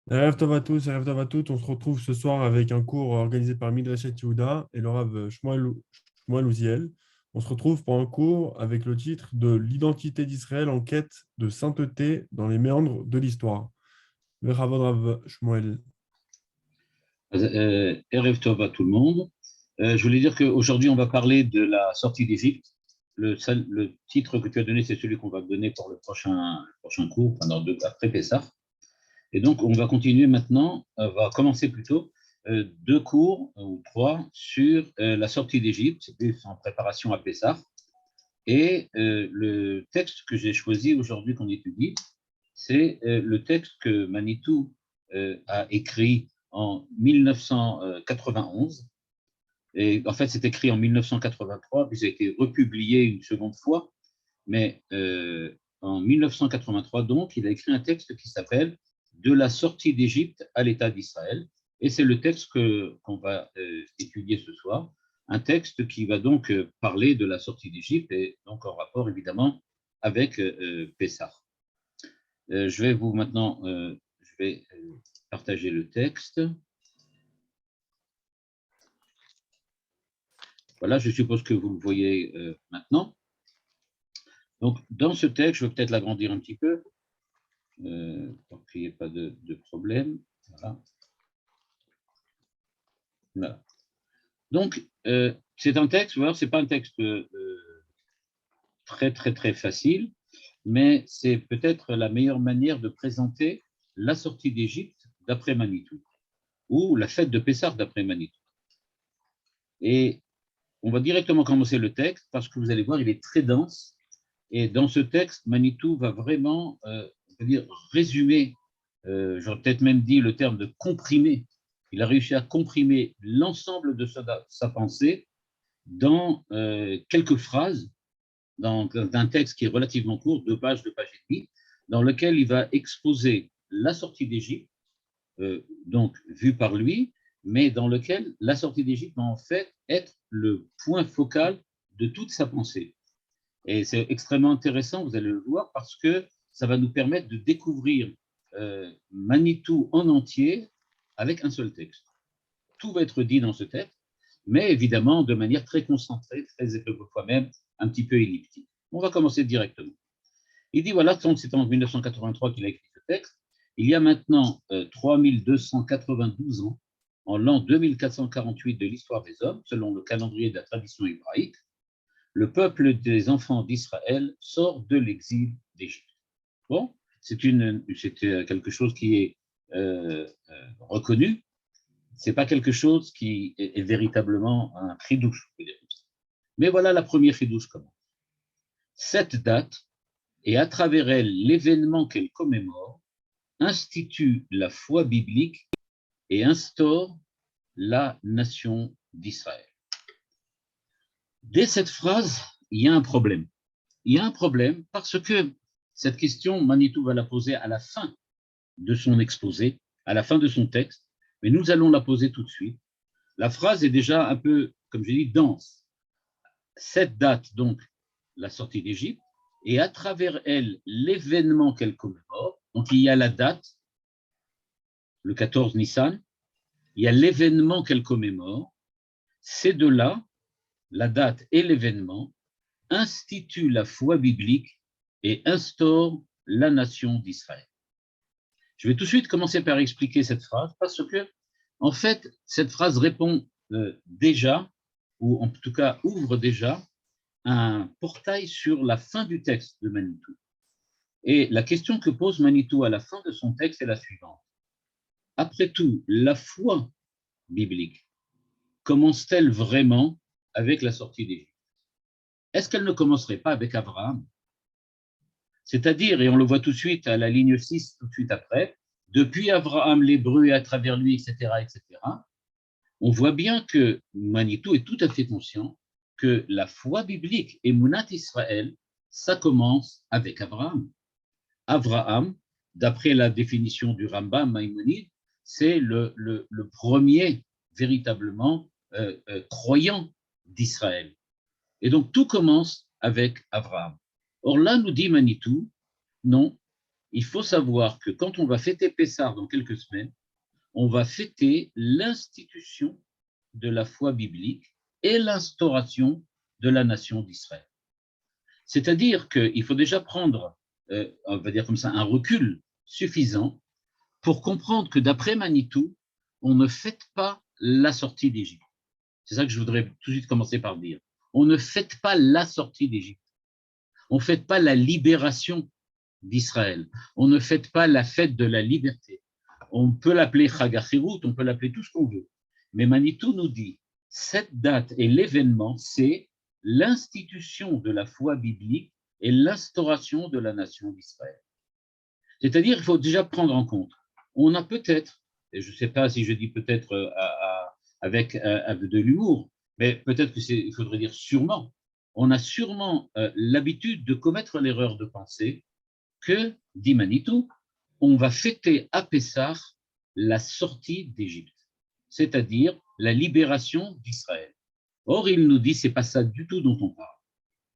Erev Tov à tous. On se retrouve ce soir avec un cours organisé par Midrashet Yehuda et le Rav Shmuel Uziel. On se retrouve pour un cours avec le titre de l'identité d'Israël en quête de sainteté dans les méandres de l'histoire. Le Rav Shmuel. Erev Tov à tout le monde. Je voulais dire qu'aujourd'hui, on va parler de la sortie d'Égypte. Le titre que tu as donné, c'est celui qu'on va donner pour le prochain cours, après Pessah. Et donc, on va continuer maintenant, on va commencer plutôt deux cours ou trois sur la sortie d'Égypte, c'est plus en préparation à Pessah. Et le texte que j'ai choisi aujourd'hui qu'on étudie, c'est le texte que Manitou a écrit en 1991. Et en fait, c'est écrit en 1983, puis ça a été republié une seconde fois. Mais en 1983, donc, il a écrit un texte qui s'appelle De la sortie d'Égypte à l'État d'Israël. Et c'est le texte qu'on va étudier ce soir. Un texte qui va donc parler de la sortie d'Égypte et donc en rapport évidemment avec Pessah. Je vais partager le texte. Voilà, je suppose que vous le voyez maintenant. Donc, dans ce texte, je vais peut-être l'agrandir un petit peu pour qu'il n'y ait pas de problème. Voilà. Voilà. Donc, c'est un texte, voilà, c'est pas un texte très, très, très facile, mais c'est peut-être la meilleure manière de présenter la sortie d'Égypte d'après Manitou, ou la fête de Pessah d'après Manitou. Et on va directement commencer le texte, parce que vous allez voir, il est très dense, et dans ce texte, Manitou va vraiment, on va dire, résumer, j'aurais peut-être même dit le terme de comprimer. Il a réussi à comprimer l'ensemble de sa pensée dans quelques phrases, dans un texte qui est relativement court, 2 pages et demie, dans lequel il va exposer la sortie d'Égypte, donc vue par lui, mais dans lequel la sortie d'Égypte va en fait être le point focal de toute sa pensée. Et c'est extrêmement intéressant, vous allez le voir, parce que ça va nous permettre de découvrir Manitou en entier avec un seul texte. Tout va être dit dans ce texte, mais évidemment de manière très concentrée, très quelquefois même un petit peu elliptique. On va commencer directement. Il dit, voilà, c'est en 1983 qu'il a écrit ce texte, il y a maintenant 3292 ans, en l'an 2448 de l'histoire des hommes, selon le calendrier de la tradition hébraïque, le peuple des enfants d'Israël sort de l'exil d'Égypte. Bon, c'est quelque chose qui est reconnu, c'est pas quelque chose qui est véritablement un chidouche. Mais voilà la première chidouche commence. Cette date, et à travers elle l'événement qu'elle commémore, institue la foi biblique et instaure la nation d'Israël. Dès cette phrase, il y a un problème. Il y a un problème parce que cette question, Manitou va la poser à la fin de son exposé, à la fin de son texte, mais nous allons la poser tout de suite. La phrase est déjà un peu, comme je dis, dense. Cette date, donc, la sortie d'Égypte, et à travers elle, l'événement qu'elle commémore. Donc, il y a la date, le 14 Nissan, il y a l'événement qu'elle commémore. Ces deux-là, la date et l'événement, instituent la foi biblique et instaurent la nation d'Israël. Je vais tout de suite commencer par expliquer cette phrase parce que, en fait, cette phrase répond déjà, ou en tout cas ouvre déjà, un portail sur la fin du texte de Manitou. Et la question que pose Manitou à la fin de son texte est la suivante. Après tout, la foi biblique commence-t-elle vraiment avec la sortie d'Égypte? Est-ce qu'elle ne commencerait pas avec Abraham? C'est-à-dire, et on le voit tout de suite à la ligne 6, tout de suite après, depuis Abraham l'Hébreu et à travers lui, etc., on voit bien que Manitou est tout à fait conscient que la foi biblique et Mounat Israël, ça commence avec Abraham. Abraham, d'après la définition du Rambam Maïmonide, c'est le premier véritablement croyant d'Israël. Et donc tout commence avec Abraham. Or là, nous dit Manitou, non, il faut savoir que quand on va fêter Pessah dans quelques semaines, on va fêter l'institution de la foi biblique et l'instauration de la nation d'Israël. C'est-à-dire qu'il faut déjà prendre, on va dire comme ça, un recul suffisant pour comprendre que d'après Manitou, on ne fête pas la sortie d'Égypte. C'est ça que je voudrais tout de suite commencer par dire. On ne fête pas la sortie d'Égypte. On ne fête pas la libération d'Israël. On ne fête pas la fête de la liberté. On peut l'appeler Chag HaChirut, on peut l'appeler tout ce qu'on veut. Mais Manitou nous dit, cette date et l'événement, c'est l'institution de la foi biblique et l'instauration de la nation d'Israël. C'est-à-dire, il faut déjà prendre en compte, on a peut-être, et je ne sais pas si je dis peut-être avec de l'humour, mais peut-être qu'il faudrait dire sûrement, on a sûrement l'habitude de commettre l'erreur de penser que, dit Manitou, on va fêter à Pessah la sortie d'Égypte, c'est-à-dire la libération d'Israël. Or, il nous dit, c'est pas ça du tout dont on parle.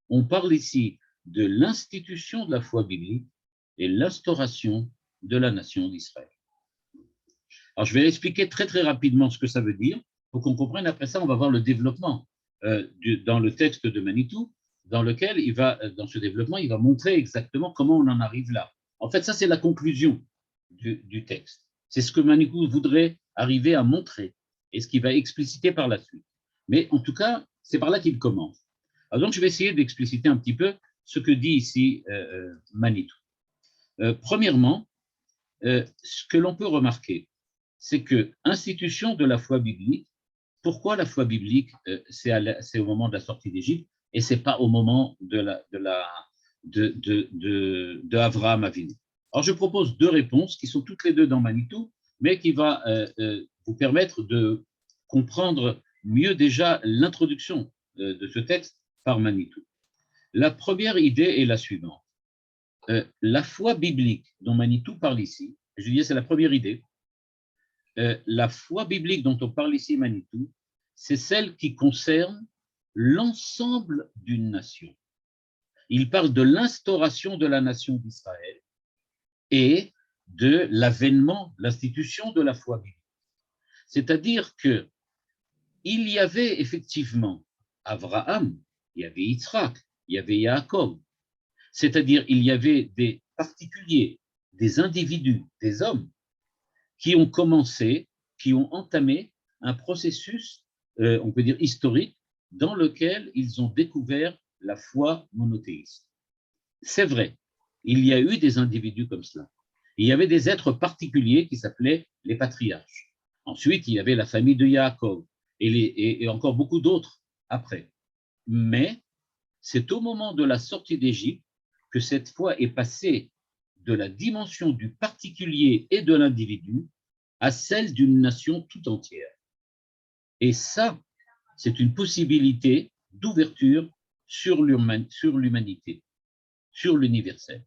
On parle ici de l'institution de la foi biblique et l'instauration de la nation d'Israël. Alors, je vais expliquer très, très rapidement ce que ça veut dire pour qu'on comprenne. Après ça, on va voir le développement dans le texte de Manitou, dans lequel dans ce développement, il va montrer exactement comment on en arrive là. En fait, ça, c'est la conclusion du texte. C'est ce que Manitou voudrait arriver à montrer et ce qu'il va expliciter par la suite. Mais en tout cas, c'est par là qu'il commence. Alors donc, je vais essayer d'expliciter un petit peu ce que dit ici Manitou. Premièrement, ce que l'on peut remarquer, c'est que institution de la foi biblique, pourquoi la foi biblique, c'est au moment de la sortie d'Égypte et c'est pas au moment de Avraham Avinu. Alors, je propose deux réponses qui sont toutes les deux dans Manitou, mais qui va vous permettre de comprendre mieux déjà l'introduction de ce texte par Manitou. La première idée est la suivante. La foi biblique dont Manitou parle ici, je dis c'est la première idée, la foi biblique dont on parle ici Manitou, c'est celle qui concerne l'ensemble d'une nation. Il parle de l'instauration de la nation d'Israël et de l'avènement, l'institution de la foi biblique. C'est-à-dire que il y avait effectivement Abraham, il y avait Yitzhak, il y avait Yaakov. C'est-à-dire il y avait des particuliers, des individus, des hommes qui ont commencé, qui ont entamé un processus, on peut dire historique, dans lequel ils ont découvert la foi monothéiste. C'est vrai, il y a eu des individus comme cela. Il y avait des êtres particuliers qui s'appelaient les patriarches. Ensuite, il y avait la famille de Yaakov et encore beaucoup d'autres après. Mais c'est au moment de la sortie d'Égypte que cette foi est passée de la dimension du particulier et de l'individu à celle d'une nation tout entière. Et ça, c'est une possibilité d'ouverture sur l'humanité, sur l'universel.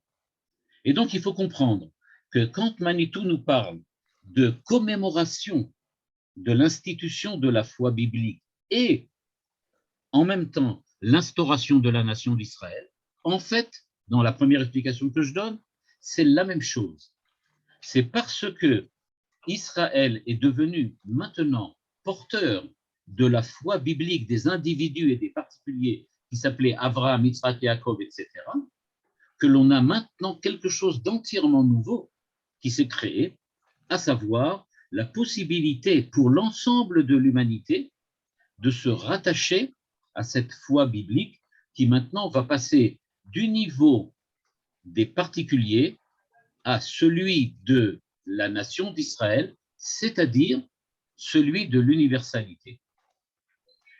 Et donc, il faut comprendre que quand Manitou nous parle de commémoration de l'institution de la foi biblique et en même temps l'instauration de la nation d'Israël, en fait, dans la première explication que je donne, c'est la même chose. C'est parce que Israël est devenu maintenant porteur de la foi biblique des individus et des particuliers qui s'appelaient Abraham, Yitzhak, Yaakov, etc., que l'on a maintenant quelque chose d'entièrement nouveau qui s'est créé, à savoir la possibilité pour l'ensemble de l'humanité de se rattacher à cette foi biblique qui maintenant va passer du niveau des particuliers à celui de la nation d'Israël, c'est-à-dire celui de l'universalité.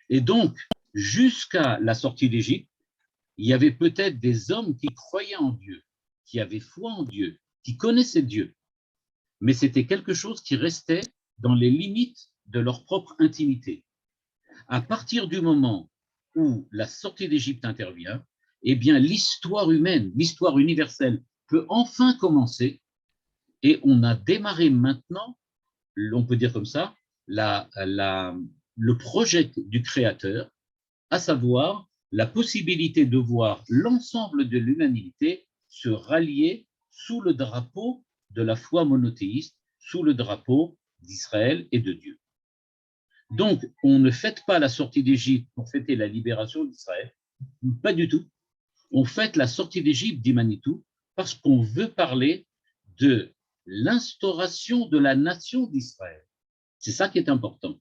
Et donc, jusqu'à la sortie d'Égypte, il y avait peut-être des hommes qui croyaient en Dieu, qui avaient foi en Dieu, qui connaissaient Dieu, mais c'était quelque chose qui restait dans les limites de leur propre intimité. À partir du moment où la sortie d'Égypte intervient, eh bien, l'histoire humaine, l'histoire universelle peut enfin commencer et on a démarré maintenant, on peut dire comme ça, le projet du Créateur, à savoir la possibilité de voir l'ensemble de l'humanité se rallier sous le drapeau de la foi monothéiste, sous le drapeau d'Israël et de Dieu. Donc, on ne fête pas la sortie d'Égypte pour fêter la libération d'Israël, pas du tout. On fête la sortie d'Égypte, dit Manitou, parce qu'on veut parler de l'instauration de la nation d'Israël. C'est ça qui est important.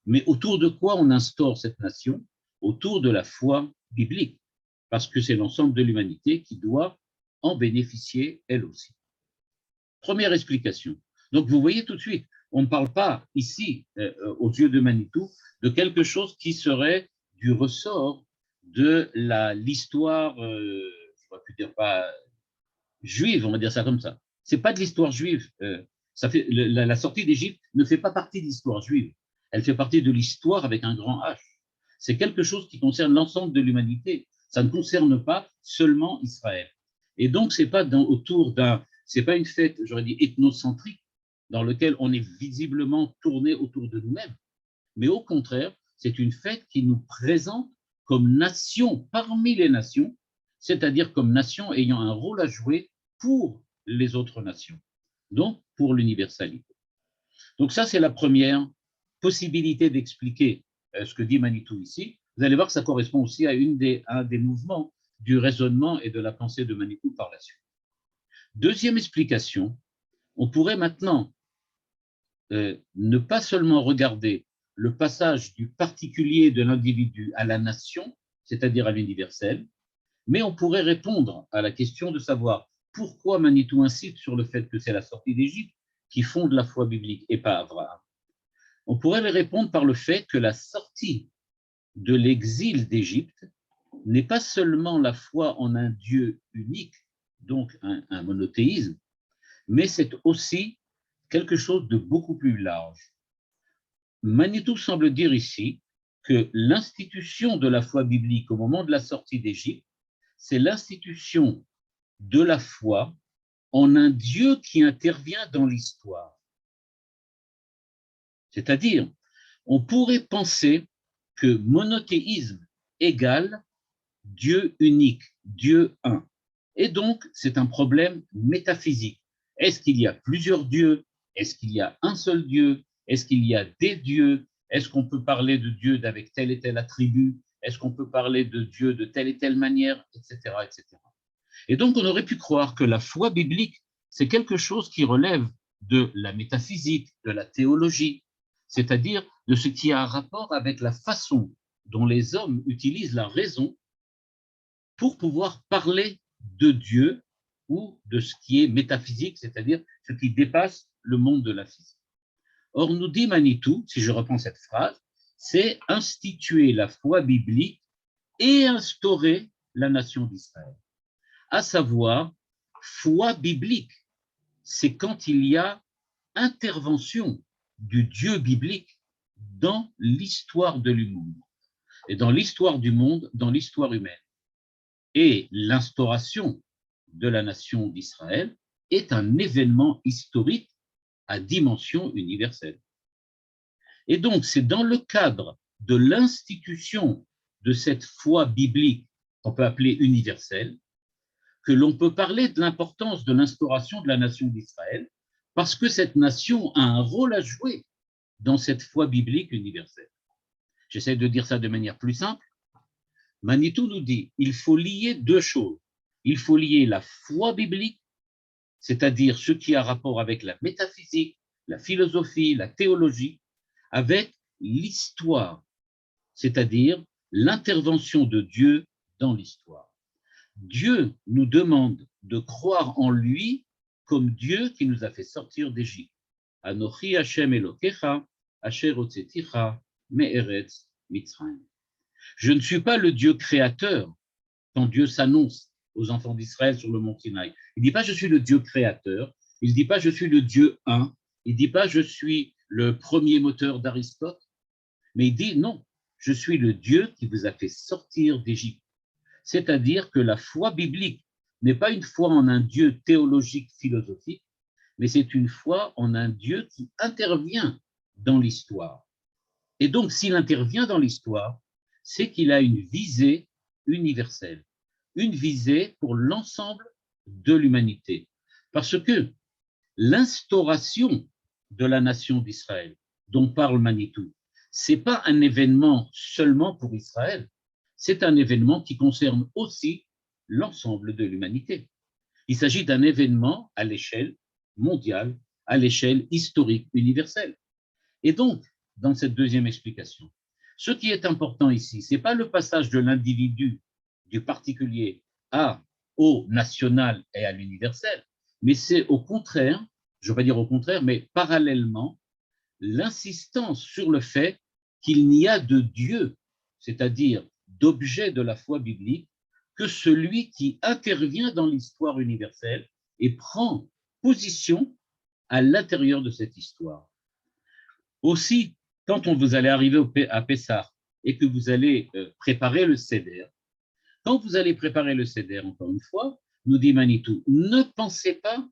Mais autour de quoi on instaure cette nation? Autour de la foi biblique, parce que c'est l'ensemble de l'humanité qui doit en bénéficier elle aussi. Première explication. Donc, vous voyez tout de suite, on ne parle pas ici, aux yeux de Manitou, de quelque chose qui serait du ressort de l'histoire, je ne vais plus dire pas juive, on va dire ça comme ça. Ce n'est pas de l'histoire juive. La sortie d'Égypte ne fait pas partie de l'histoire juive. Elle fait partie de l'histoire avec un grand H. C'est quelque chose qui concerne l'ensemble de l'humanité. Ça ne concerne pas seulement Israël. Et donc, c'est pas c'est pas une fête, j'aurais dit, ethnocentrique, dans laquelle on est visiblement tourné autour de nous-mêmes. Mais au contraire, c'est une fête qui nous présente comme nation parmi les nations, c'est-à-dire comme nation ayant un rôle à jouer pour les autres nations, donc pour l'universalité. Donc ça, c'est la première possibilité d'expliquer ce que dit Manitou ici. Vous allez voir que ça correspond aussi à un des mouvements du raisonnement et de la pensée de Manitou par la suite. Deuxième explication, on pourrait maintenant ne pas seulement regarder le passage du particulier de l'individu à la nation, c'est-à-dire à l'universel, mais on pourrait répondre à la question de savoir pourquoi Manitou incite sur le fait que c'est la sortie d'Égypte qui fonde la foi biblique et pas Abraham. On pourrait lui répondre par le fait que la sortie de l'exil d'Égypte n'est pas seulement la foi en un Dieu unique, donc un monothéisme, mais c'est aussi quelque chose de beaucoup plus large. Manitou semble dire ici que l'institution de la foi biblique au moment de la sortie d'Égypte, c'est l'institution de la foi en un Dieu qui intervient dans l'histoire. C'est-à-dire, on pourrait penser que monothéisme égale Dieu unique, Dieu un. Et donc, c'est un problème métaphysique. Est-ce qu'il y a plusieurs dieux? Est-ce qu'il y a un seul Dieu? Est-ce qu'il y a des dieux? Est-ce qu'on peut parler de Dieu avec tel et tel attribut? Est-ce qu'on peut parler de Dieu de telle et telle manière, etc., etc. Et donc, on aurait pu croire que la foi biblique, c'est quelque chose qui relève de la métaphysique, de la théologie, c'est-à-dire de ce qui a un rapport avec la façon dont les hommes utilisent la raison pour pouvoir parler de Dieu ou de ce qui est métaphysique, c'est-à-dire ce qui dépasse le monde de la physique. Or, nous dit Manitou, si je reprends cette phrase, c'est instituer la foi biblique et instaurer la nation d'Israël. À savoir, foi biblique, c'est quand il y a intervention du Dieu biblique dans l'histoire de l'humain, et dans l'histoire du monde, dans l'histoire humaine. Et l'instauration de la nation d'Israël est un événement historique à dimension universelle. Et donc, c'est dans le cadre de l'institution de cette foi biblique, qu'on peut appeler universelle, que l'on peut parler de l'importance de l'instauration de la nation d'Israël, parce que cette nation a un rôle à jouer dans cette foi biblique universelle. J'essaie de dire ça de manière plus simple. Manitou nous dit il faut lier deux choses. Il faut lier la foi biblique, c'est-à-dire ce qui a rapport avec la métaphysique, la philosophie, la théologie, avec l'histoire, c'est-à-dire l'intervention de Dieu dans l'histoire. Dieu nous demande de croire en lui comme Dieu qui nous a fait sortir d'Égypte. Anochi Hashem Elokecha, Asher hotzeticha me'eretz Mitzrayim. Je ne suis pas le Dieu créateur quand Dieu s'annonce aux enfants d'Israël sur le mont Sinaï. Il ne dit pas je suis le Dieu créateur, il ne dit pas je suis le Dieu un, il ne dit pas je suis le premier moteur d'Aristote, mais il dit non, je suis le Dieu qui vous a fait sortir d'Égypte. C'est-à-dire que la foi biblique n'est pas une foi en un Dieu théologique, philosophique, mais c'est une foi en un Dieu qui intervient dans l'histoire. Et donc, s'il intervient dans l'histoire, c'est qu'il a une visée universelle, une visée pour l'ensemble de l'humanité. Parce que l'instauration de la nation d'Israël, dont parle Manitou, ce n'est pas un événement seulement pour Israël, c'est un événement qui concerne aussi l'ensemble de l'humanité. Il s'agit d'un événement à l'échelle mondiale, à l'échelle historique universelle. Et donc, dans cette deuxième explication, ce qui est important ici, ce n'est pas le passage de l'individu, du particulier au national et à l'universel, mais c'est au contraire, je ne vais pas dire au contraire, mais parallèlement, l'insistance sur le fait qu'il n'y a de Dieu, c'est-à-dire d'objet de la foi biblique, que celui qui intervient dans l'histoire universelle et prend position à l'intérieur de cette histoire. Aussi, quand vous allez arriver à Pessah et que vous allez préparer le Seder, quand vous allez préparer le Seder, encore une fois, nous dit Manitou, ne pensez pas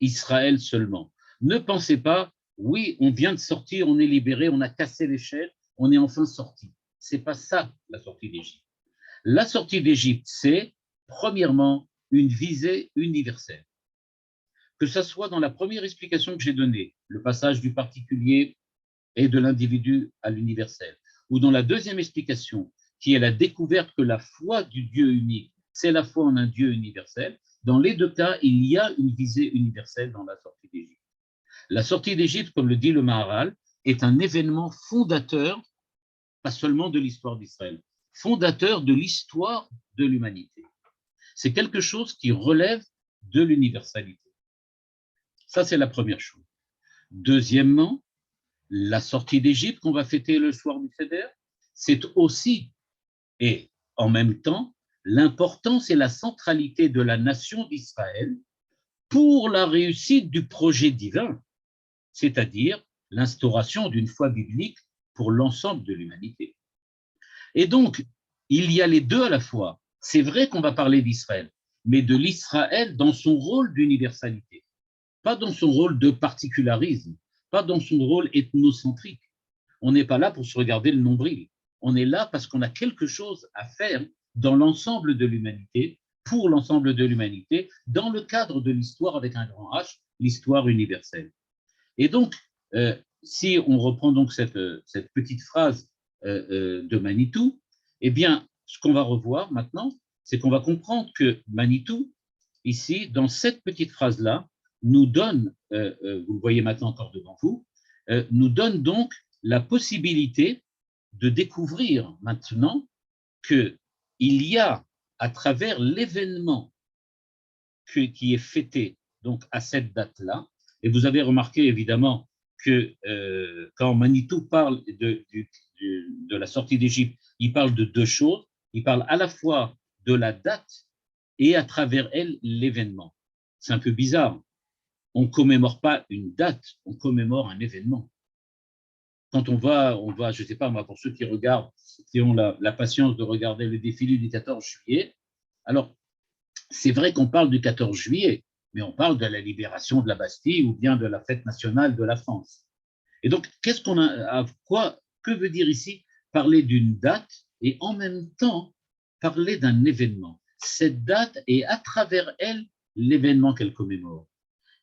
Israël seulement. Ne pensez pas, oui, on vient de sortir, on est libéré, on a cassé l'échelle, on est enfin sorti. Ce n'est pas ça la sortie d'Égypte. La sortie d'Égypte, c'est premièrement une visée universelle. Que ce soit dans la première explication que j'ai donnée, le passage du particulier et de l'individu à l'universel, ou dans la deuxième explication, qui est la découverte que la foi du Dieu unique, c'est la foi en un Dieu universel, dans les deux cas, il y a une visée universelle dans la sortie d'Égypte. La sortie d'Égypte, comme le dit le Maharal, est un événement fondateur, pas seulement de l'histoire d'Israël, fondateur de l'histoire de l'humanité. C'est quelque chose qui relève de l'universalité. Ça, c'est la première chose. Deuxièmement, la sortie d'Égypte qu'on va fêter le soir du Seder, c'est aussi, et en même temps, l'importance et la centralité de la nation d'Israël pour la réussite du projet divin, c'est-à-dire l'instauration d'une foi biblique pour l'ensemble de l'humanité. Et donc, il y a les deux à la fois. C'est vrai qu'on va parler d'Israël, mais de l'Israël dans son rôle d'universalité, pas dans son rôle de particularisme, pas dans son rôle ethnocentrique. On n'est pas là pour se regarder le nombril. On est là parce qu'on a quelque chose à faire dans l'ensemble de l'humanité, pour l'ensemble de l'humanité, dans le cadre de l'histoire avec un grand H, l'histoire universelle. Et donc, si on reprend donc cette petite phrase de Manitou, eh bien, ce qu'on va revoir maintenant, c'est qu'on va comprendre que Manitou, ici, dans cette petite phrase-là, nous donne, vous le voyez maintenant encore devant vous, nous donne donc la possibilité de découvrir maintenant qu'il y a, à travers l'événement qui est fêté donc à cette date-là, et vous avez remarqué évidemment que quand Manitou parle de la sortie d'Égypte, il parle de deux choses. Il parle à la fois de la date et à travers elle l'événement. C'est un peu bizarre. On ne commémore pas une date, on commémore un événement. Quand on va, je ne sais pas, moi, pour ceux qui regardent, qui ont la patience de regarder le défilé du 14 juillet, alors c'est vrai qu'on parle du 14 juillet, mais on parle de la libération de la Bastille ou bien de la fête nationale de la France. Et donc, que veut dire ici parler d'une date et en même temps parler d'un événement? Cette date est à travers elle l'événement qu'elle commémore.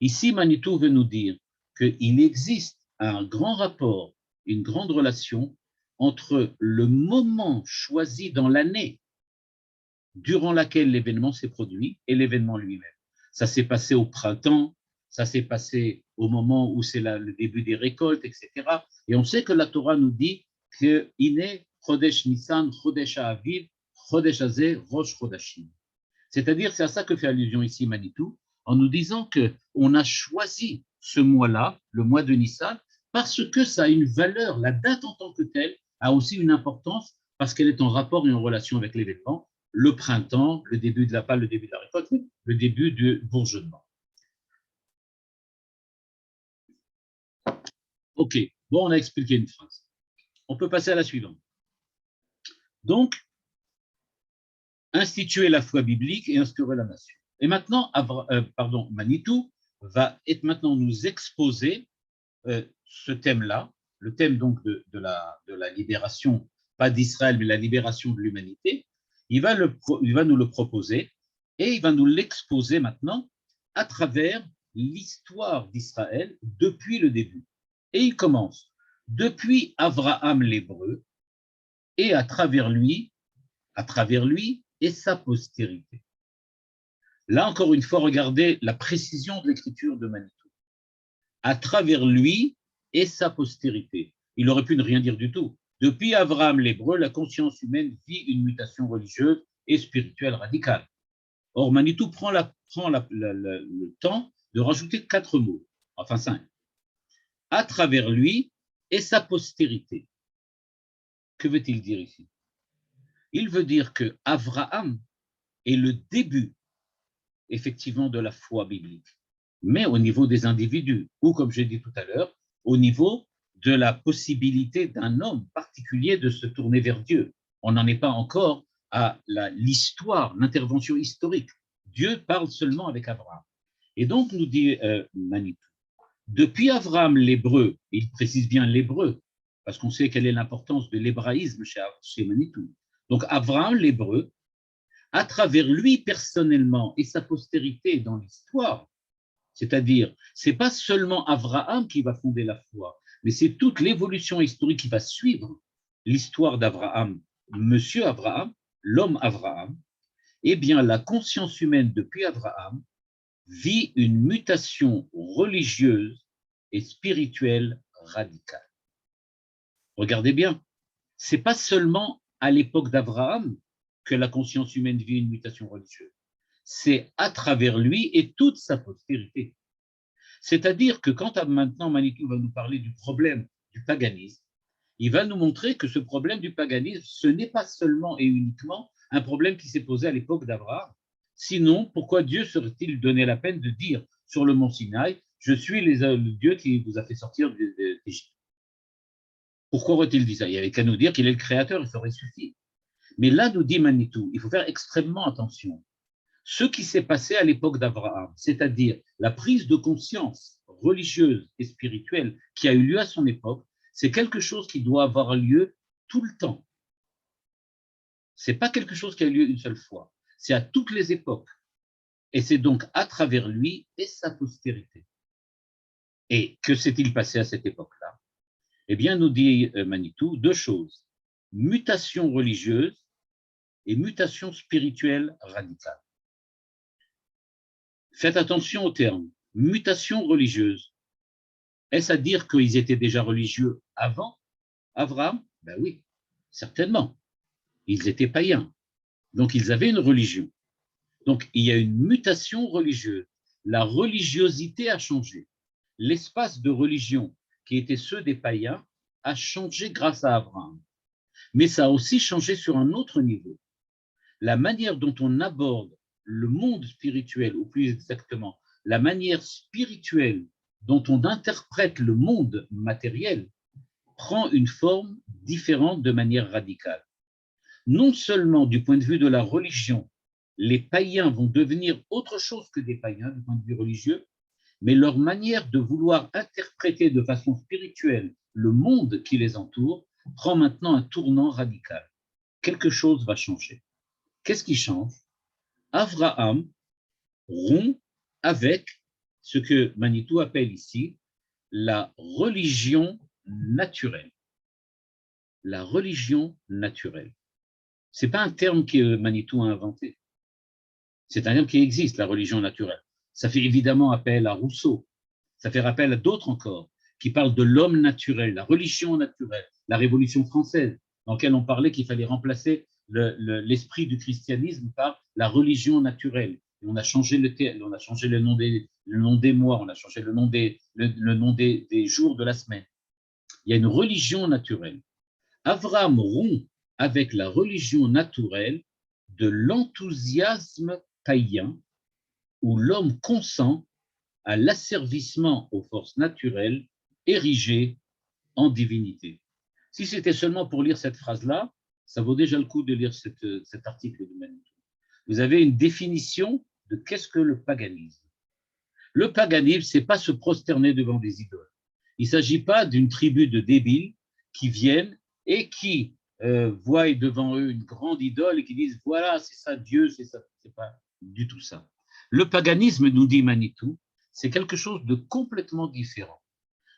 Ici, Manitou veut nous dire qu'il existe un grand rapport, une grande relation entre le moment choisi dans l'année durant laquelle l'événement s'est produit et l'événement lui-même. Ça s'est passé au printemps, ça s'est passé au moment où c'est le début des récoltes, etc. Et on sait que la Torah nous dit que Iné, Chodesh Nissan, Chodesh Aviv, Chodesh Hazeh, Rosh Chodashim. C'est-à-dire, c'est à ça que fait allusion ici Manitou, en nous disant qu'on a choisi ce mois-là, le mois de Nissan, parce que ça a une valeur. La date en tant que telle a aussi une importance parce qu'elle est en rapport et en relation avec l'événement, le printemps, le début de pas le début de la récolte, mais le début du bourgeonnement. OK, bon, on a expliqué une phrase. On peut passer à la suivante. Donc, instituer la foi biblique et instaurer la nation. Et maintenant, Manitou va maintenant nous exposer ce thème-là, le thème donc de la libération, pas d'Israël, mais la libération de l'humanité. Il va nous le proposer et il va nous l'exposer maintenant à travers l'histoire d'Israël depuis le début. Et il commence depuis Abraham l'Hébreu et à travers lui et sa postérité. Là, encore une fois, regardez la précision de l'écriture de Manitou. À travers lui et sa postérité. Il aurait pu ne rien dire du tout. Depuis Abraham l'Hébreu, la conscience humaine vit une mutation religieuse et spirituelle radicale. Or, Manitou prend le temps de rajouter 4 mots, enfin 5. À travers lui et sa postérité. Que veut-il dire ici? Il veut dire que Abraham est le début, effectivement, de la foi biblique, mais au niveau des individus, ou comme j'ai dit tout à l'heure, au niveau de la possibilité d'un homme particulier de se tourner vers Dieu. On n'en est pas encore à l'histoire, l'intervention historique. Dieu parle seulement avec Abraham. Et donc, nous dit Manitou, depuis Abraham l'hébreu, il précise bien l'hébreu, parce qu'on sait quelle est l'importance de l'hébraïsme chez Manitou. Donc, Abraham l'hébreu, à travers lui personnellement et sa postérité dans l'histoire, c'est-à-dire, ce n'est pas seulement Abraham qui va fonder la foi, mais c'est toute l'évolution historique qui va suivre l'histoire d'Abraham, monsieur Abraham, l'homme Abraham. Eh bien, la conscience humaine depuis Abraham vit une mutation religieuse et spirituelle radicale. Regardez bien, ce n'est pas seulement à l'époque d'Abraham que la conscience humaine vit une mutation religieuse, c'est à travers lui et toute sa postérité. C'est-à-dire que quand maintenant Manitou va nous parler du problème du paganisme, il va nous montrer que ce problème du paganisme, ce n'est pas seulement et uniquement un problème qui s'est posé à l'époque d'Abraham. Sinon, pourquoi Dieu serait-il donné la peine de dire sur le mont Sinaï, je suis le Dieu qui vous a fait sortir d'Égypte? Pourquoi aurait-il dit ça? Il n'y avait qu'à nous dire qu'il est le créateur, il aurait suffi. Mais là, nous dit Manitou, il faut faire extrêmement attention. Ce qui s'est passé à l'époque d'Abraham, c'est-à-dire la prise de conscience religieuse et spirituelle qui a eu lieu à son époque, c'est quelque chose qui doit avoir lieu tout le temps. Ce n'est pas quelque chose qui a lieu une seule fois, c'est à toutes les époques. Et c'est donc à travers lui et sa postérité. Et que s'est-il passé à cette époque-là? Eh bien, nous dit Manitou 2 choses, mutation religieuse et mutation spirituelle radicale. Faites attention au terme, mutation religieuse. Est-ce à dire qu'ils étaient déjà religieux avant Abraham? Ben oui, certainement. Ils étaient païens, donc ils avaient une religion. Donc il y a une mutation religieuse. La religiosité a changé. L'espace de religion qui était ceux des païens a changé grâce à Abraham. Mais ça a aussi changé sur un autre niveau. La manière dont on aborde le monde spirituel, ou plus exactement, la manière spirituelle dont on interprète le monde matériel, prend une forme différente de manière radicale. Non seulement du point de vue de la religion, les païens vont devenir autre chose que des païens du point de vue religieux, mais leur manière de vouloir interpréter de façon spirituelle le monde qui les entoure prend maintenant un tournant radical. Quelque chose va changer. Qu'est-ce qui change? Abraham rompt avec ce que Manitou appelle ici la religion naturelle. La religion naturelle. Ce n'est pas un terme que Manitou a inventé. C'est un terme qui existe, la religion naturelle. Ça fait évidemment appel à Rousseau. Ça fait rappel à d'autres encore qui parlent de l'homme naturel, la religion naturelle, la Révolution française, dans laquelle on parlait qu'il fallait remplacer l'esprit du christianisme par la religion naturelle. Et on a changé on a changé le nom des mois, on a changé le nom des jours de la semaine. Il y a une religion naturelle. Abraham rompt avec la religion naturelle de l'enthousiasme païen où l'homme consent à l'asservissement aux forces naturelles érigées en divinité. Si c'était seulement pour lire cette phrase-là, ça vaut déjà le coup de lire cet article de Manitou. Vous avez une définition de qu'est-ce que le paganisme. Le paganisme, ce n'est pas se prosterner devant des idoles. Il ne s'agit pas d'une tribu de débiles qui viennent et qui voient devant eux une grande idole et qui disent voilà, c'est ça Dieu, c'est ça. Ce n'est pas du tout ça. Le paganisme, nous dit Manitou, c'est quelque chose de complètement différent.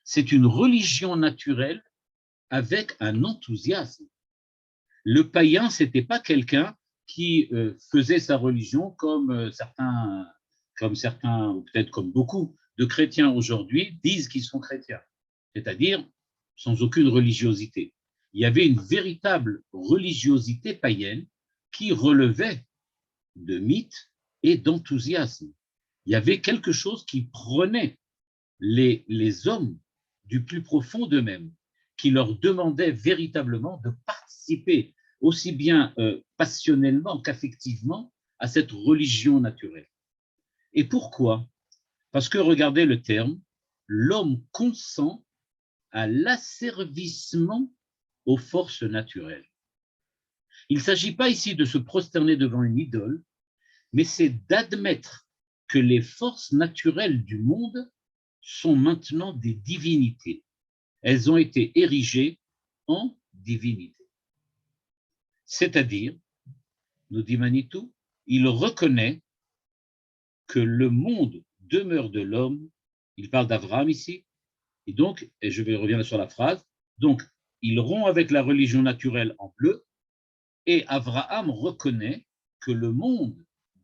C'est une religion naturelle avec un enthousiasme. Le païen, ce n'était pas quelqu'un qui faisait sa religion comme certains, ou peut-être comme beaucoup de chrétiens aujourd'hui disent qu'ils sont chrétiens, c'est-à-dire sans aucune religiosité. Il y avait une véritable religiosité païenne qui relevait de mythes et d'enthousiasme. Il y avait quelque chose qui prenait les hommes du plus profond d'eux-mêmes, qui leur demandait véritablement de participer aussi bien passionnellement qu'affectivement à cette religion naturelle. Et pourquoi? Parce que regardez le terme, l'homme consent à l'asservissement aux forces naturelles. Il ne s'agit pas ici de se prosterner devant une idole, mais c'est d'admettre que les forces naturelles du monde sont maintenant des divinités. Elles ont été érigées en divinités. C'est-à-dire, nous dit Manitou, il reconnaît que le monde demeure de l'homme, il parle d'Abraham ici, et donc, et je vais revenir sur la phrase, donc il rompt avec la religion naturelle en bleu, et Abraham reconnaît que le monde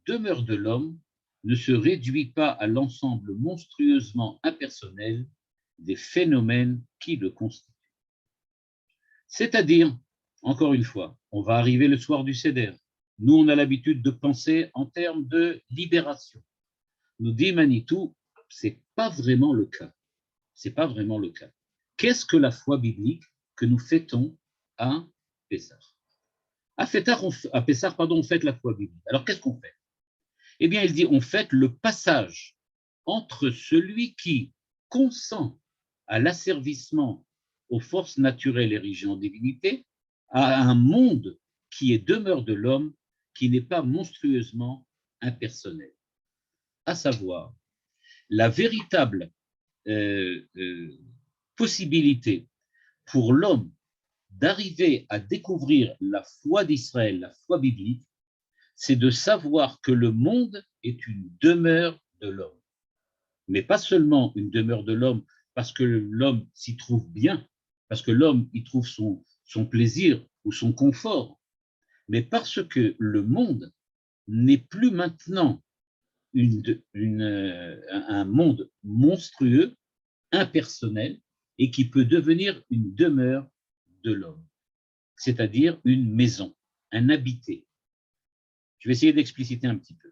demeure de l'homme ne se réduit pas à l'ensemble monstrueusement impersonnel des phénomènes qui le constituent. C'est-à-dire, encore une fois, on va arriver le soir du Seder. Nous, on a l'habitude de penser en termes de libération. Nous dit Manitou, c'est pas vraiment le cas. C'est pas vraiment le cas. Qu'est-ce que la foi biblique que nous fêtons à Pessah? À Pessah, on fête la foi biblique. Alors, qu'est-ce qu'on fait? Eh bien, il dit, on fête le passage entre celui qui consent à l'asservissement aux forces naturelles érigées en divinité à un monde qui est demeure de l'homme, qui n'est pas monstrueusement impersonnel. À savoir, la véritable possibilité pour l'homme d'arriver à découvrir la foi d'Israël, la foi biblique, c'est de savoir que le monde est une demeure de l'homme. Mais pas seulement une demeure de l'homme parce que l'homme s'y trouve bien, parce que l'homme y trouve son plaisir ou son confort, mais parce que le monde n'est plus maintenant un monde monstrueux, impersonnel, et qui peut devenir une demeure de l'homme, c'est-à-dire une maison, un habité. Je vais essayer d'expliciter un petit peu.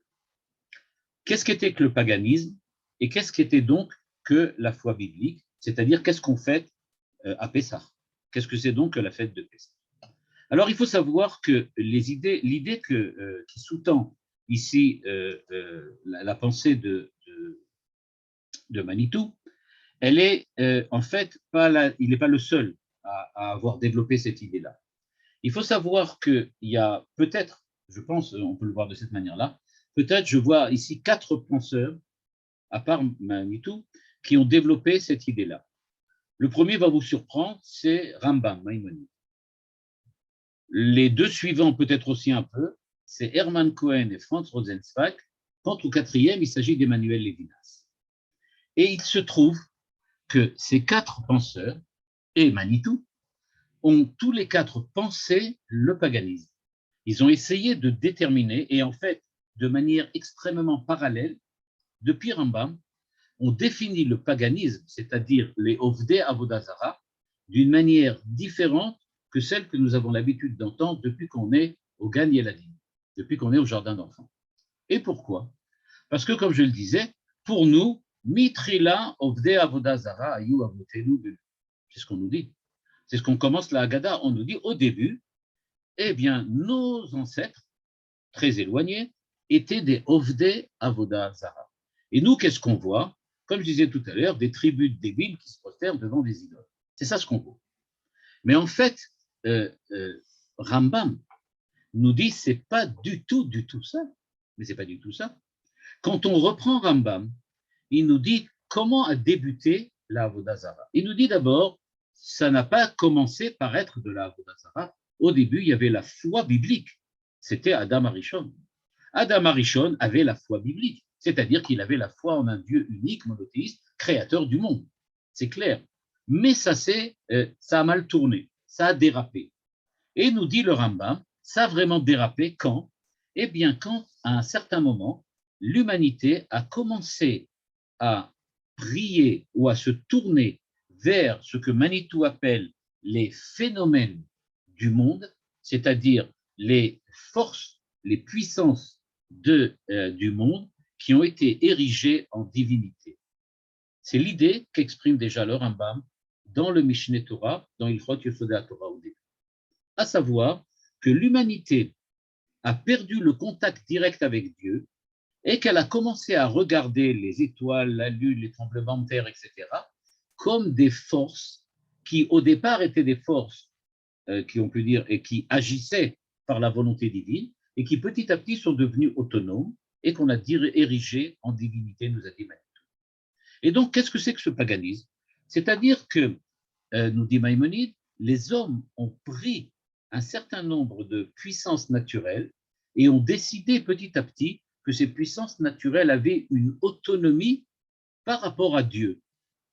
Qu'est-ce qu'était que le paganisme et qu'est-ce qu'était donc que la foi biblique, c'est-à-dire qu'est-ce qu'on fête à Pessah? Qu'est-ce que c'est donc que la fête de Pessah? Alors, il faut savoir que l'idée qui sous-tend ici la pensée de Manitou, elle est en fait il n'est pas le seul à avoir développé cette idée-là. Il faut savoir qu'il y a peut-être, je pense, on peut le voir de cette manière-là, peut-être je vois ici 4 penseurs, à part Manitou, qui ont développé cette idée-là. Le premier va vous surprendre, c'est Rambam, Maïmonide. Les 2 suivants, peut-être aussi un peu, c'est Hermann Cohen et Franz Rosenzweig. Quant au 4e, il s'agit d'Emmanuel Lévinas. Et il se trouve que ces 4 penseurs, et Manitou, ont tous les 4 pensé le paganisme. Ils ont essayé de déterminer, et en fait, de manière extrêmement parallèle, depuis Rambam, on définit le paganisme, c'est-à-dire les Ovdei Avodah Zara, d'une manière différente que celle que nous avons l'habitude d'entendre depuis qu'on est au Gan Yeladim, depuis qu'on est au jardin d'enfants. Et pourquoi? Parce que, comme je le disais, pour nous, Mitrila Ovdei Avodah Zara Ayu Avotenu, c'est ce qu'on nous dit. C'est ce qu'on commence la Haggadah, on nous dit au début, eh bien, nos ancêtres, très éloignés, étaient des Ovdei Avodah Zara. Et nous, qu'est-ce qu'on voit? Comme je disais tout à l'heure, des tribus débiles qui se prosternent devant des idoles. C'est ça ce qu'on voit. Mais en fait, Rambam nous dit c'est pas du tout ça. Mais c'est pas du tout ça. Quand on reprend Rambam, il nous dit comment a débuté la Avodah Zara. Il nous dit d'abord, ça n'a pas commencé par être de la Avodah Zara. Au début, il y avait la foi biblique. C'était Adam Arishon. Adam Arishon avait la foi biblique. c'est-à-dire qu'il avait la foi en un Dieu unique, monothéiste, créateur du monde. C'est clair. Mais ça a mal tourné, ça a dérapé. Et nous dit le Rambam, ça a vraiment dérapé quand? Eh bien, quand, à un certain moment, l'humanité a commencé à prier ou à se tourner vers ce que Manitou appelle les phénomènes du monde, c'est-à-dire les forces, les puissances du monde qui ont été érigées en divinité. C'est l'idée qu'exprime déjà le Rambam dans le Mishneh Torah, dans Ilchot Yesodei Torah au début. À savoir que l'humanité a perdu le contact direct avec Dieu et qu'elle a commencé à regarder les étoiles, la lune, les tremblements de terre, etc., comme des forces qui, au départ, étaient des forces qui, on peut dire, et qui agissaient par la volonté divine et qui, petit à petit, sont devenues autonomes et qu'on a érigées en divinité, nous a dit Manitou. Et donc, qu'est-ce que c'est que ce paganisme? C'est-à-dire que, nous dit Maïmonide, les hommes ont pris un certain nombre de puissances naturelles et ont décidé petit à petit que ces puissances naturelles avaient une autonomie par rapport à Dieu.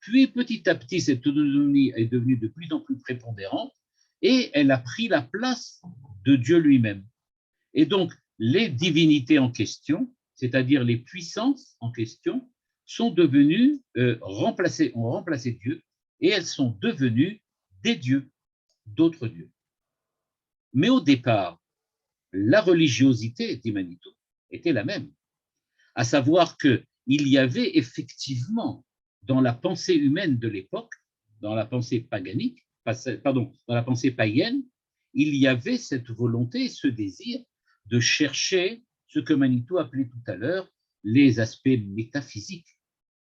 Puis petit à petit, cette autonomie est devenue de plus en plus prépondérante et elle a pris la place de Dieu lui-même. Et donc, les divinités en question, c'est-à-dire les puissances en question, sont devenues ont remplacé Dieu et elles sont devenues des dieux, d'autres dieux. Mais au départ, la religiosité, dit Manitou, était la même, à savoir qu'il y avait effectivement dans la pensée humaine de l'époque, dans la pensée paganique, dans la pensée païenne, il y avait cette volonté, ce désir de chercher ce que Manitou appelait tout à l'heure les aspects métaphysiques,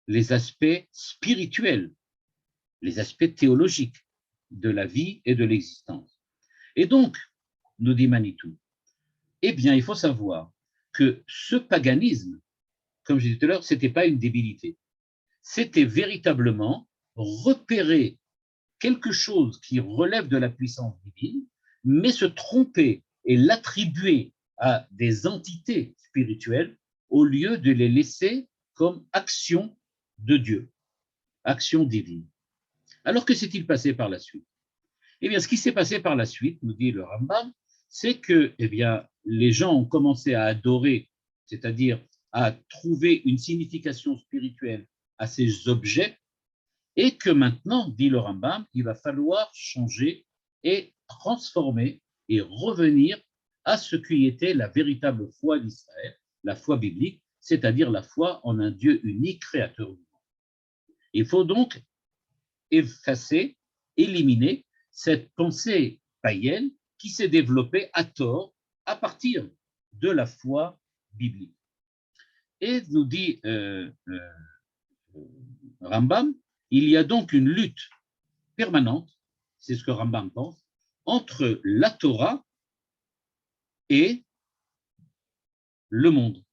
les aspects spirituels, les aspects théologiques de la vie et de l'existence. Et donc, nous dit Manitou, eh bien, il faut savoir que ce paganisme, comme je disais tout à l'heure, ce n'était pas une débilité. C'était véritablement repérer quelque chose qui relève de la puissance divine, mais se tromper et l'attribuer à des entités spirituelles au lieu de les laisser comme action de Dieu, action divine. Alors que s'est-il passé par la suite? Eh bien, ce qui s'est passé par la suite, nous dit le Rambam, c'est que eh bien, les gens ont commencé à adorer, c'est-à-dire à trouver une signification spirituelle à ces objets, et que maintenant, dit le Rambam, il va falloir changer et transformer et revenir à ce qui était la véritable foi d'Israël, la foi biblique, c'est-à-dire la foi en un Dieu unique, créateur du monde. Il faut donc effacer, éliminer cette pensée païenne qui s'est développée à tort à partir de la foi biblique. Et nous dit Rambam, il y a donc une lutte permanente, c'est ce que Rambam pense, entre la Torah et le monde,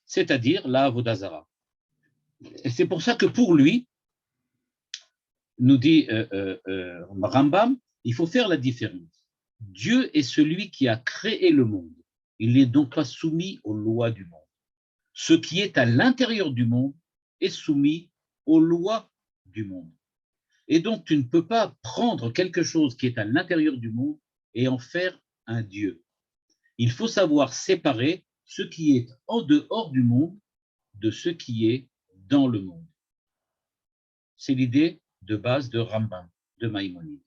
c'est-à-dire la Avodah Zarah. Et c'est pour ça que pour lui, nous dit Rambam, il faut faire la différence. Dieu est celui qui a créé le monde. Il n'est donc pas soumis aux lois du monde. Ce qui est à l'intérieur du monde est soumis aux lois du monde. Et donc, tu ne peux pas prendre quelque chose qui est à l'intérieur du monde et en faire un Dieu. Il faut savoir séparer ce qui est en dehors du monde de ce qui est dans le monde. C'est l'idée de base de Rambam, de Maïmonide.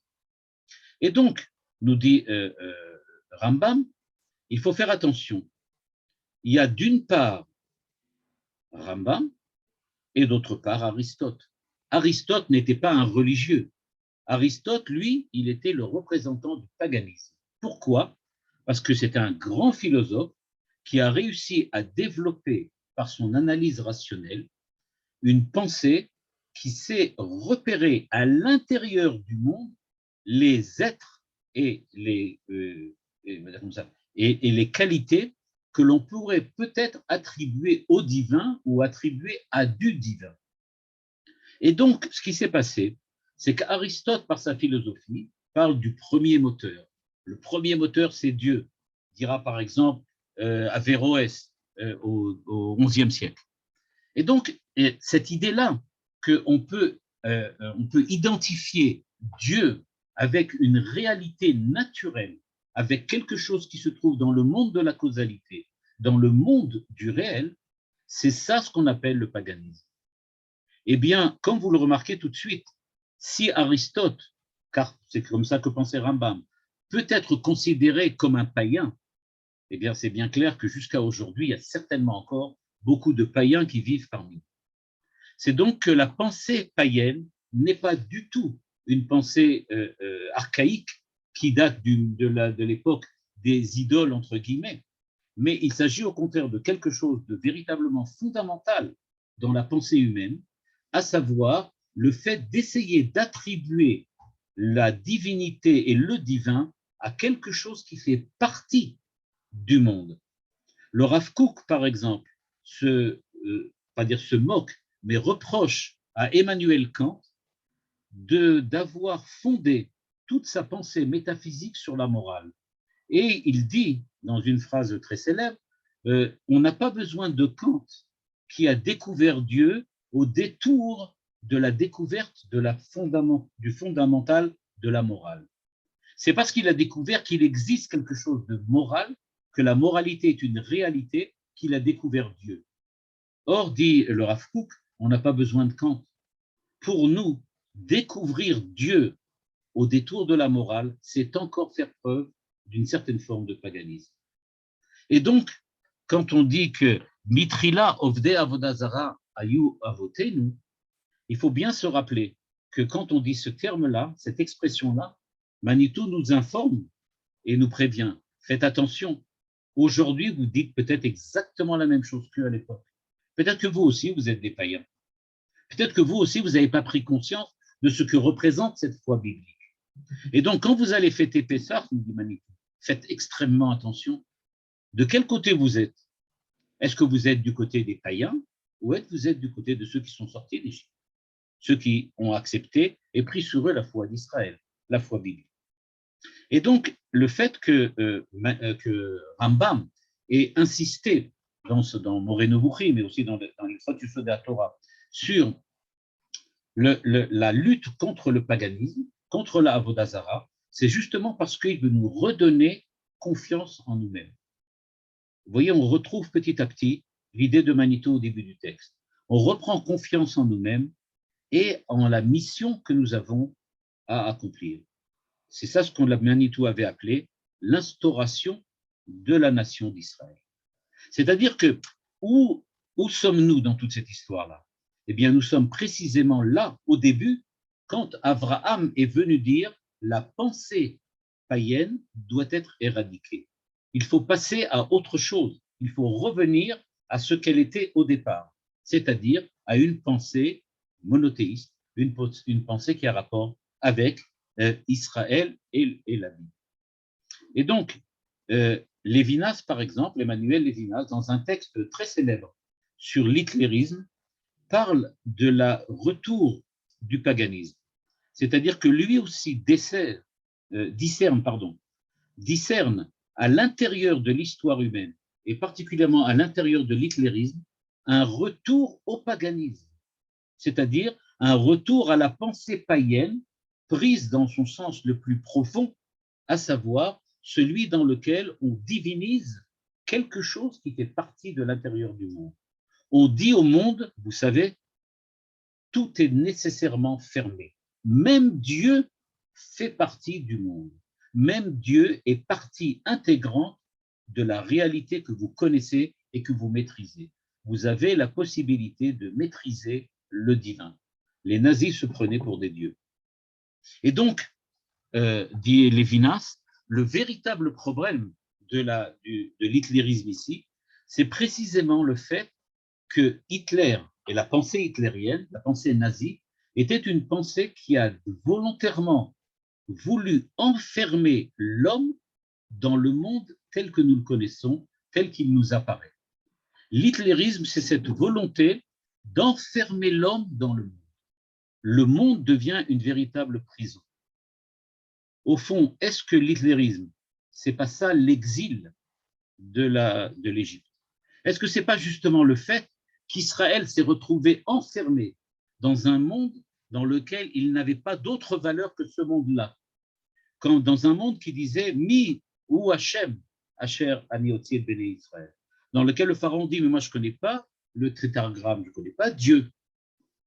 Et donc, nous dit Rambam, il faut faire attention. Il y a d'une part Rambam et d'autre part Aristote. Aristote n'était pas un religieux. Aristote, lui, il était le représentant du paganisme. Pourquoi? Parce que c'est un grand philosophe qui a réussi à développer par son analyse rationnelle une pensée qui sait repérer à l'intérieur du monde les êtres et les qualités que l'on pourrait peut-être attribuer au divin ou attribuer à du divin. Et donc, ce qui s'est passé, c'est qu'Aristote, par sa philosophie, parle du premier moteur. Le premier moteur, c'est Dieu, dira par exemple Averroès au XIe siècle. Et donc, cette idée-là on peut identifier Dieu avec une réalité naturelle, avec quelque chose qui se trouve dans le monde de la causalité, dans le monde du réel, c'est ça ce qu'on appelle le paganisme. Eh bien, comme vous le remarquez tout de suite, si Aristote, car c'est comme ça que pensait Rambam, peut être considéré comme un païen, eh bien, c'est bien clair que jusqu'à aujourd'hui, il y a certainement encore beaucoup de païens qui vivent parmi nous. C'est donc que la pensée païenne n'est pas du tout une pensée archaïque qui date de l'époque des idoles, entre guillemets, mais il s'agit au contraire de quelque chose de véritablement fondamental dans la pensée humaine, à savoir le fait d'essayer d'attribuer la divinité et le divin à quelque chose qui fait partie du monde. Le Rav Kook, par exemple, pas dire se moque, mais reproche à Emmanuel Kant d'avoir fondé toute sa pensée métaphysique sur la morale. Et il dit, dans une phrase très célèbre, on n'a pas besoin de Kant qui a découvert Dieu au détour de la découverte du fondamental de la morale. C'est parce qu'il a découvert qu'il existe quelque chose de moral, que la moralité est une réalité, qu'il a découvert Dieu. Or, dit le Rav Kook, on n'a pas besoin de Kant. Pour nous, découvrir Dieu au détour de la morale, c'est encore faire preuve d'une certaine forme de paganisme. Et donc, quand on dit que Mitrila ovde avodazara ayu avotenu, il faut bien se rappeler que quand on dit ce terme-là, cette expression-là, Manitou nous informe et nous prévient. Faites attention. Aujourd'hui, vous dites peut-être exactement la même chose qu'à l'époque. Peut-être que vous aussi, vous êtes des païens. Peut-être que vous aussi, vous n'avez pas pris conscience de ce que représente cette foi biblique. Et donc, quand vous allez fêter Pessah, nous dit Manitou, faites extrêmement attention. De quel côté vous êtes? Est-ce que vous êtes du côté des païens ou est-ce que vous êtes du côté de ceux qui sont sortis d'Égypte? Ceux qui ont accepté et pris sur eux la foi d'Israël, la foi biblique. Et donc, le fait que Rambam ait insisté dans Moreno Bouchi, mais aussi dans les Fotus de la Torah, sur la lutte contre le paganisme, contre la Avodazara, c'est justement parce qu'il veut nous redonner confiance en nous-mêmes. Vous voyez, on retrouve petit à petit l'idée de Manitou au début du texte. On reprend confiance en nous-mêmes et en la mission que nous avons à accomplir. C'est ça ce qu'on Manitou avait appelé l'instauration de la nation d'Israël. C'est-à-dire que où sommes-nous dans toute cette histoire-là? Eh bien, nous sommes précisément là, au début, quand Abraham est venu dire la pensée païenne doit être éradiquée. Il faut passer à autre chose. Il faut revenir à ce qu'elle était au départ, c'est-à-dire à une pensée monothéiste, une pensée qui a rapport avec Israël et la Bible. Et donc, Lévinas, par exemple, Emmanuel Lévinas, dans un texte très célèbre sur l'hitlérisme, parle de la retour du paganisme. C'est-à-dire que lui aussi discerne à l'intérieur de l'histoire humaine, et particulièrement à l'intérieur de l'hitlérisme, un retour au paganisme, c'est-à-dire un retour à la pensée païenne prise dans son sens le plus profond, à savoir celui dans lequel on divinise quelque chose qui fait partie de l'intérieur du monde. On dit au monde, vous savez, tout est nécessairement fermé. Même Dieu fait partie du monde. Même Dieu est partie intégrante de la réalité que vous connaissez et que vous maîtrisez. Vous avez la possibilité de maîtriser le divin. Les nazis se prenaient pour des dieux. Et donc, dit Lévinas, le véritable problème de l'hitlérisme ici, c'est précisément le fait que Hitler et la pensée hitlérienne, la pensée nazie, était une pensée qui a volontairement voulu enfermer l'homme dans le monde tel que nous le connaissons, tel qu'il nous apparaît. L'hitlérisme, c'est cette volonté d'enfermer l'homme dans le monde. Le monde devient une véritable prison. Au fond, est-ce que l'hitlérisme, c'est pas ça l'exil de l'Égypte? Est-ce que c'est pas justement le fait qu'Israël s'est retrouvé enfermé dans un monde dans lequel il n'avait pas d'autre valeur que ce monde-là. Dans un monde qui disait Mi ou Hachem, Asher Anioti Béné Israël, dans lequel le pharaon dit, mais moi je ne connais pas le tétragramme, je ne connais pas Dieu.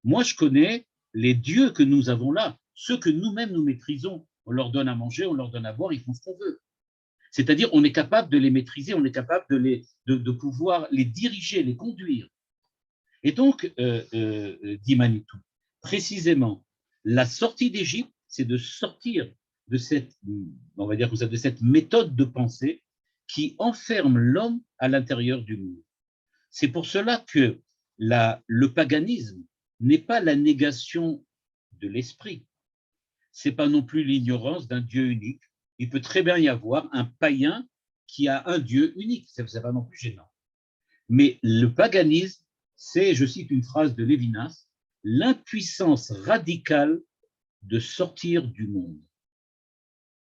Moi je connais les dieux que nous avons là, ceux que nous-mêmes nous maîtrisons. On leur donne à manger, on leur donne à boire, ils font ce qu'on veut. C'est-à-dire, on est capable de les maîtriser, on est capable de pouvoir les diriger, les conduire. Et donc, dit Manitou, précisément, la sortie d'Égypte, c'est de sortir de cette, on va dire comme ça, de cette méthode de pensée qui enferme l'homme à l'intérieur du monde. C'est pour cela que le paganisme n'est pas la négation de l'esprit. C'est pas non plus l'ignorance d'un Dieu unique. Il peut très bien y avoir un païen qui a un Dieu unique. C'est pas non plus gênant. Mais le paganisme, c'est, je cite une phrase de Lévinas, l'impuissance radicale de sortir du monde.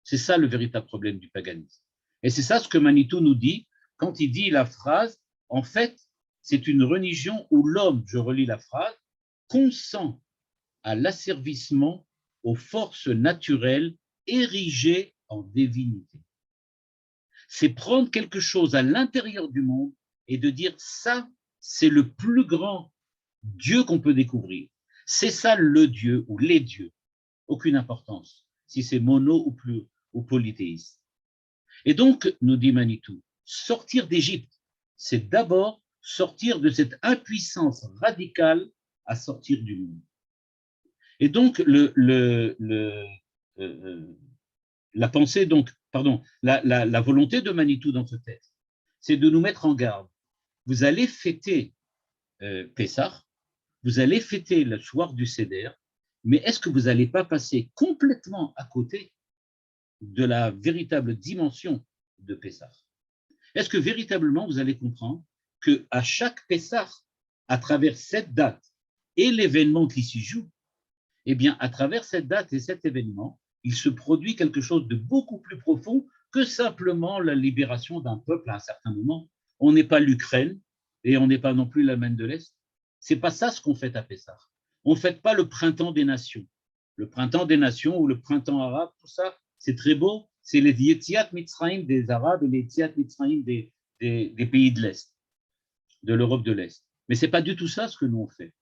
C'est ça le véritable problème du paganisme. Et c'est ça ce que Manitou nous dit quand il dit la phrase, en fait, c'est une religion où l'homme, je relis la phrase, consent à l'asservissement aux forces naturelles érigées en divinité. C'est prendre quelque chose à l'intérieur du monde et de dire ça, c'est le plus grand Dieu qu'on peut découvrir. C'est ça le Dieu ou les dieux. Aucune importance si c'est mono ou polythéiste. Et donc, nous dit Manitou, sortir d'Égypte, c'est d'abord sortir de cette impuissance radicale à sortir du monde. Et donc, la pensée, donc, pardon, la volonté de Manitou dans ce texte, c'est de nous mettre en garde. Vous allez fêter Pessah, vous allez fêter le soir du Seder, mais est-ce que vous n'allez pas passer complètement à côté de la véritable dimension de Pessah? Est-ce que véritablement vous allez comprendre qu'à chaque Pessah, à travers cette date et l'événement qui s'y joue, eh bien, à travers cette date et cet événement, il se produit quelque chose de beaucoup plus profond que simplement la libération d'un peuple à un certain moment. On n'est pas l'Ukraine et on n'est pas non plus l'Allemagne de l'Est. C'est pas ça ce qu'on fête à Pessah. On ne fête pas le printemps des nations. Le printemps des nations ou le printemps arabe, tout ça, c'est très beau. C'est les Yetziat Mitzrayim des Arabes et les Yetziat Mitzrayim des pays de l'Est, de l'Europe de l'Est. Mais ce n'est pas du tout ça ce que nous on fait.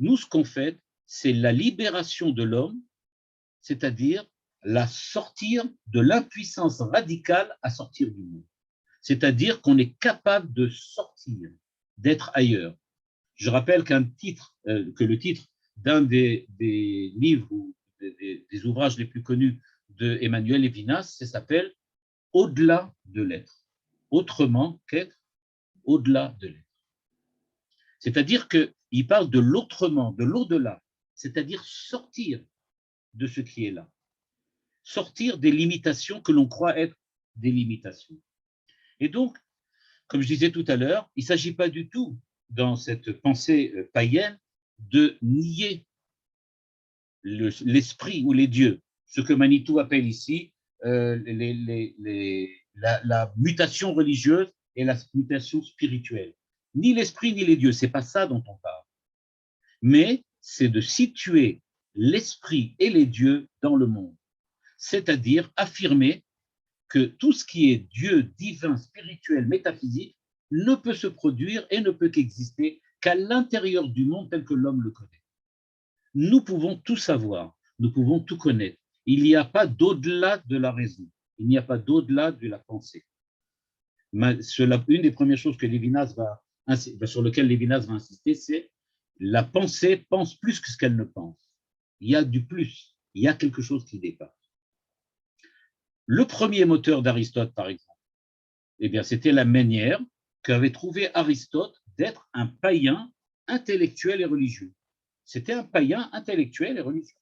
Nous, ce qu'on fait, c'est la libération de l'homme, c'est-à-dire la sortir de l'impuissance radicale à sortir du monde. C'est-à-dire qu'on est capable de sortir, d'être ailleurs. Je rappelle que le titre d'un des livres ou des ouvrages les plus connus de Emmanuel Levinas, ça s'appelle « Au-delà de l'être ». Autrement qu'être, au-delà de l'être. C'est-à-dire qu'il parle de l'autrement, de l'au-delà, c'est-à-dire sortir de ce qui est là. Sortir des limitations que l'on croit être des limitations. Et donc, comme je disais tout à l'heure, il ne s'agit pas du tout, dans cette pensée païenne, de nier l'esprit ou les dieux, ce que Manitou appelle ici la mutation religieuse et la mutation spirituelle. Ni l'esprit ni les dieux, ce n'est pas ça dont on parle. Mais c'est de situer l'esprit et les dieux dans le monde. C'est-à-dire affirmer que tout ce qui est Dieu, divin, spirituel, métaphysique, ne peut se produire et ne peut qu'exister qu'à l'intérieur du monde tel que l'homme le connaît. Nous pouvons tout savoir, nous pouvons tout connaître. Il n'y a pas d'au-delà de la raison, il n'y a pas d'au-delà de la pensée. Une des premières choses sur lesquelles Lévinas va insister, c'est la pensée pense plus que ce qu'elle ne pense. Il y a du plus, il y a quelque chose qui dépasse. Le premier moteur d'Aristote, par exemple, eh bien, c'était la manière qu'avait trouvé Aristote d'être un païen intellectuel et religieux. C'était un païen intellectuel et religieux.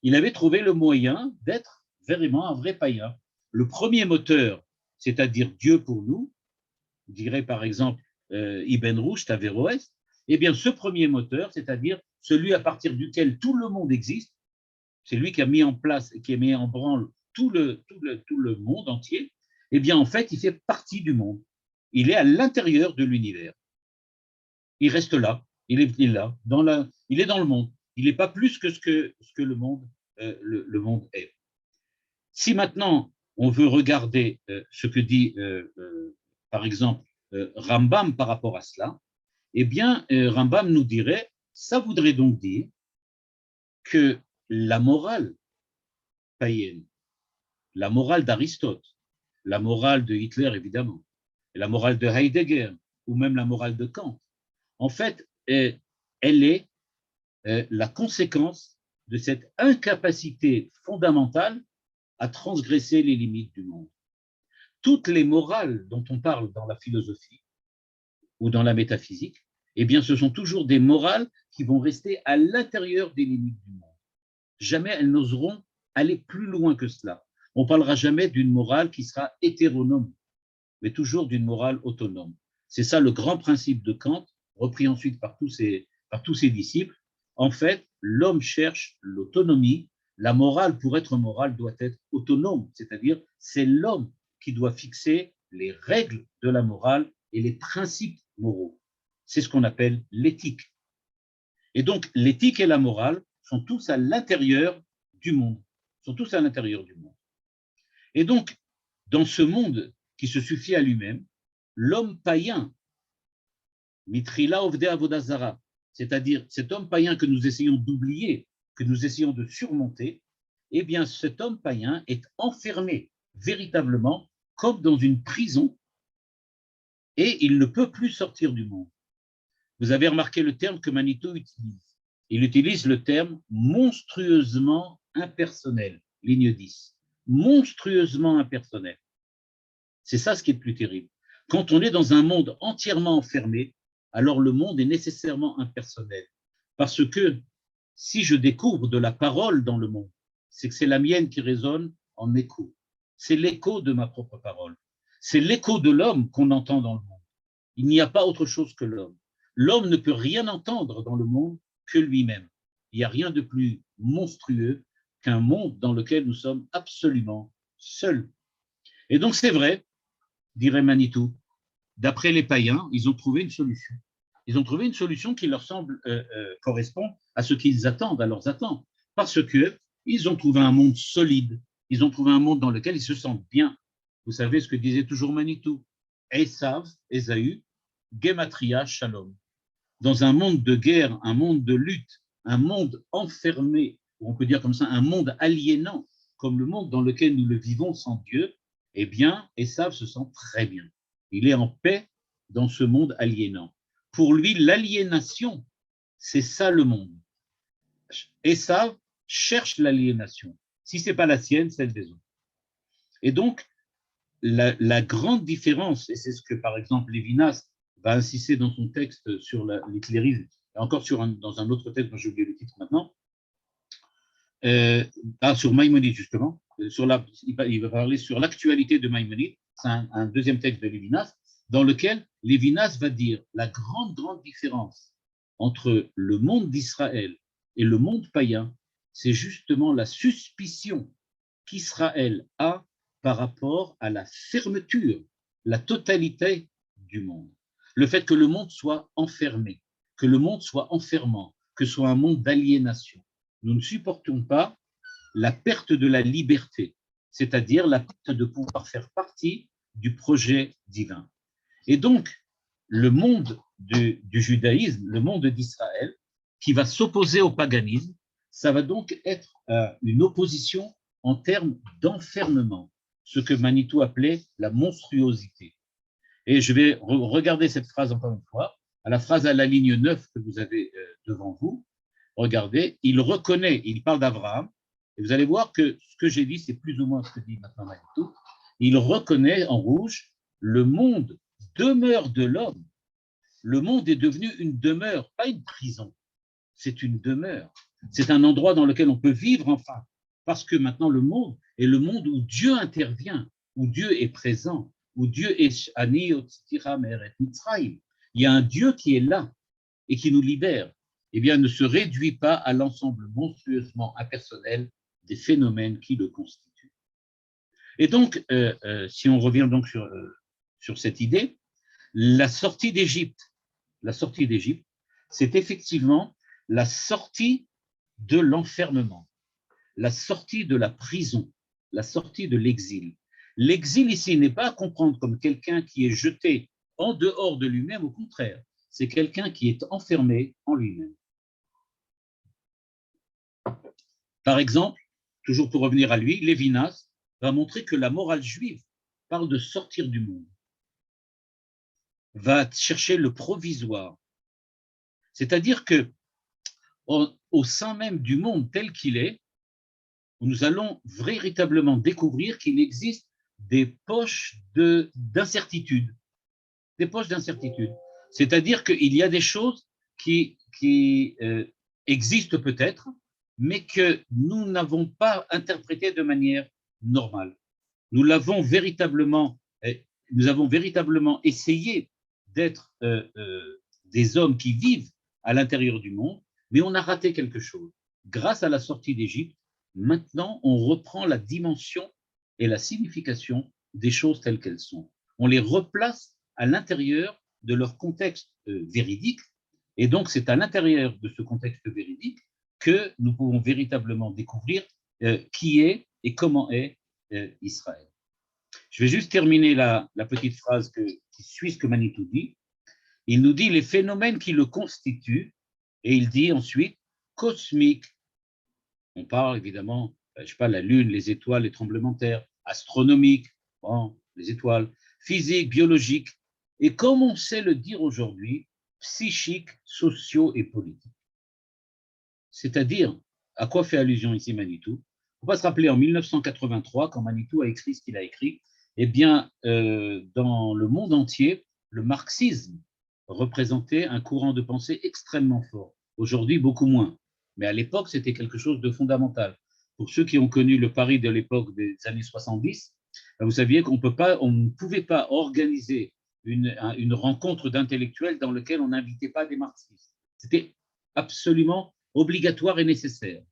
Il avait trouvé le moyen d'être vraiment un vrai païen. Le premier moteur, c'est-à-dire Dieu pour nous, dirait par exemple Ibn Rushd, Averroès, eh bien, ce premier moteur, c'est-à-dire celui à partir duquel tout le monde existe, c'est lui qui a mis en place, qui a mis en branle tout le monde entier, eh bien, en fait, il fait partie du monde. Il est à l'intérieur de l'univers. Il reste là. Il est là, il est dans le monde. Il n'est pas plus que ce que le monde est. Si maintenant on veut regarder ce que dit, par exemple, Rambam par rapport à cela, eh bien, Rambam nous dirait, ça voudrait donc dire que la morale païenne, la morale d'Aristote, la morale de Hitler évidemment, et la morale de Heidegger, ou même la morale de Kant, en fait, elle est la conséquence de cette incapacité fondamentale à transgresser les limites du monde. Toutes les morales dont on parle dans la philosophie ou dans la métaphysique, eh bien, ce sont toujours des morales qui vont rester à l'intérieur des limites du monde. Jamais elles n'oseront aller plus loin que cela. On ne parlera jamais d'une morale qui sera hétéronome, mais toujours d'une morale autonome. C'est ça le grand principe de Kant, repris ensuite par tous ses disciples. En fait, l'homme cherche l'autonomie. La morale, pour être morale, doit être autonome, c'est-à-dire c'est l'homme qui doit fixer les règles de la morale et les principes moraux. C'est ce qu'on appelle l'éthique. Et donc, l'éthique et la morale sont tous à l'intérieur du monde, sont tous à l'intérieur du monde. Et donc, dans ce monde qui se suffit à lui-même, l'homme païen, Mitrila Ovde Avodazara, c'est-à-dire cet homme païen que nous essayons d'oublier, que nous essayons de surmonter, eh bien, cet homme païen est enfermé véritablement comme dans une prison et il ne peut plus sortir du monde. Vous avez remarqué le terme que Manitou utilise. Il utilise le terme monstrueusement impersonnel, ligne 10. Monstrueusement impersonnel. C'est ça ce qui est le plus terrible. Quand on est dans un monde entièrement enfermé, alors le monde est nécessairement impersonnel. Parce que si je découvre de la parole dans le monde, c'est que c'est la mienne qui résonne en écho. C'est l'écho de ma propre parole. C'est l'écho de l'homme qu'on entend dans le monde. Il n'y a pas autre chose que l'homme. L'homme ne peut rien entendre dans le monde que lui-même. Il n'y a rien de plus monstrueux qu'un monde dans lequel nous sommes absolument seuls. Et donc c'est vrai, dirait Manitou, d'après les païens, ils ont trouvé une solution. Ils ont trouvé une solution qui leur semble correspond à ce qu'ils attendent, à leurs attentes, parce qu'ils ont trouvé un monde solide, ils ont trouvé un monde dans lequel ils se sentent bien. Vous savez ce que disait toujours Manitou, Esav, Ésaü, Gematria, Shalom. Dans un monde de guerre, un monde de lutte, un monde enfermé, on peut dire comme ça, un monde aliénant, comme le monde dans lequel nous le vivons sans Dieu, eh bien, Esav se sent très bien. Il est en paix dans ce monde aliénant. Pour lui, l'aliénation, c'est ça le monde. Esav cherche l'aliénation. Si ce n'est pas la sienne, celle des autres. Et donc, la grande différence, et c'est ce que, par exemple, Lévinas va insister dans son texte sur l'éclairisme, et encore dans un autre texte dont j'ai oublié le titre maintenant, sur Maïmonide, justement, il va parler sur l'actualité de Maïmonide, c'est un deuxième texte de Lévinas, dans lequel Lévinas va dire la grande différence entre le monde d'Israël et le monde païen, c'est justement la suspicion qu'Israël a par rapport à la fermeture, la totalité du monde. Le fait que le monde soit enfermé, que le monde soit enfermant, que ce soit un monde d'aliénation. Nous ne supportons pas la perte de la liberté, c'est-à-dire la perte de pouvoir faire partie du projet divin. Et donc, le monde du judaïsme, le monde d'Israël, qui va s'opposer au paganisme, ça va donc être une opposition en termes d'enfermement, ce que Manitou appelait la monstruosité. Et je vais regarder cette phrase encore une fois, à la phrase à la ligne 9 que vous avez devant vous. Regardez, il parle d'Abraham, et vous allez voir que ce que j'ai dit, c'est plus ou moins ce que dit maintenant Manitou. Il reconnaît en rouge le monde demeure de l'homme. Le monde est devenu une demeure, pas une prison. C'est une demeure. C'est un endroit dans lequel on peut vivre enfin, parce que maintenant le monde est le monde où Dieu intervient, où Dieu est présent, où Dieu est Ani Otzitira Meret Mitzrayim. Il y a un Dieu qui est là et qui nous libère. Eh bien, ne se réduit pas à l'ensemble monstrueusement impersonnel des phénomènes qui le constituent. Et donc, si on revient donc sur cette idée, la sortie d'Égypte, c'est effectivement la sortie de l'enfermement, la sortie de la prison, la sortie de l'exil. L'exil ici n'est pas à comprendre comme quelqu'un qui est jeté en dehors de lui-même, au contraire, c'est quelqu'un qui est enfermé en lui-même. Par exemple, toujours pour revenir à lui, Lévinas va montrer que la morale juive parle de sortir du monde, va chercher le provisoire. C'est-à-dire que au sein même du monde tel qu'il est, nous allons véritablement découvrir qu'il existe des poches d'incertitude. Des poches d'incertitude. C'est-à-dire qu'il y a des choses qui existent peut-être, mais que nous n'avons pas interprétées de manière normale. Nous avons véritablement essayé d'être des hommes qui vivent à l'intérieur du monde, mais on a raté quelque chose. Grâce à la sortie d'Égypte, maintenant, on reprend la dimension et la signification des choses telles qu'elles sont. On les replace à l'intérieur de leur contexte véridique, et donc c'est à l'intérieur de ce contexte véridique que nous pouvons véritablement découvrir qui est et comment est Israël. Je vais juste terminer la petite phrase qui suit ce que Manitou dit. Il nous dit les phénomènes qui le constituent, et il dit ensuite cosmique. On parle évidemment, je sais pas, la Lune, les étoiles, les tremblements de terre, astronomique, bon, les étoiles, physique, biologique, et comme on sait le dire aujourd'hui, psychique, sociaux et politiques. C'est-à-dire, à quoi fait allusion ici Manitou? Il ne faut pas se rappeler en 1983, quand Manitou a écrit ce qu'il a écrit, eh bien, dans le monde entier, le marxisme représentait un courant de pensée extrêmement fort. Aujourd'hui, beaucoup moins. Mais à l'époque, c'était quelque chose de fondamental. Pour ceux qui ont connu le Paris de l'époque des années 70, vous saviez qu'on ne pouvait pas organiser une rencontre d'intellectuels dans laquelle on n'invitait pas des marxistes. C'était absolument obligatoire et nécessaire.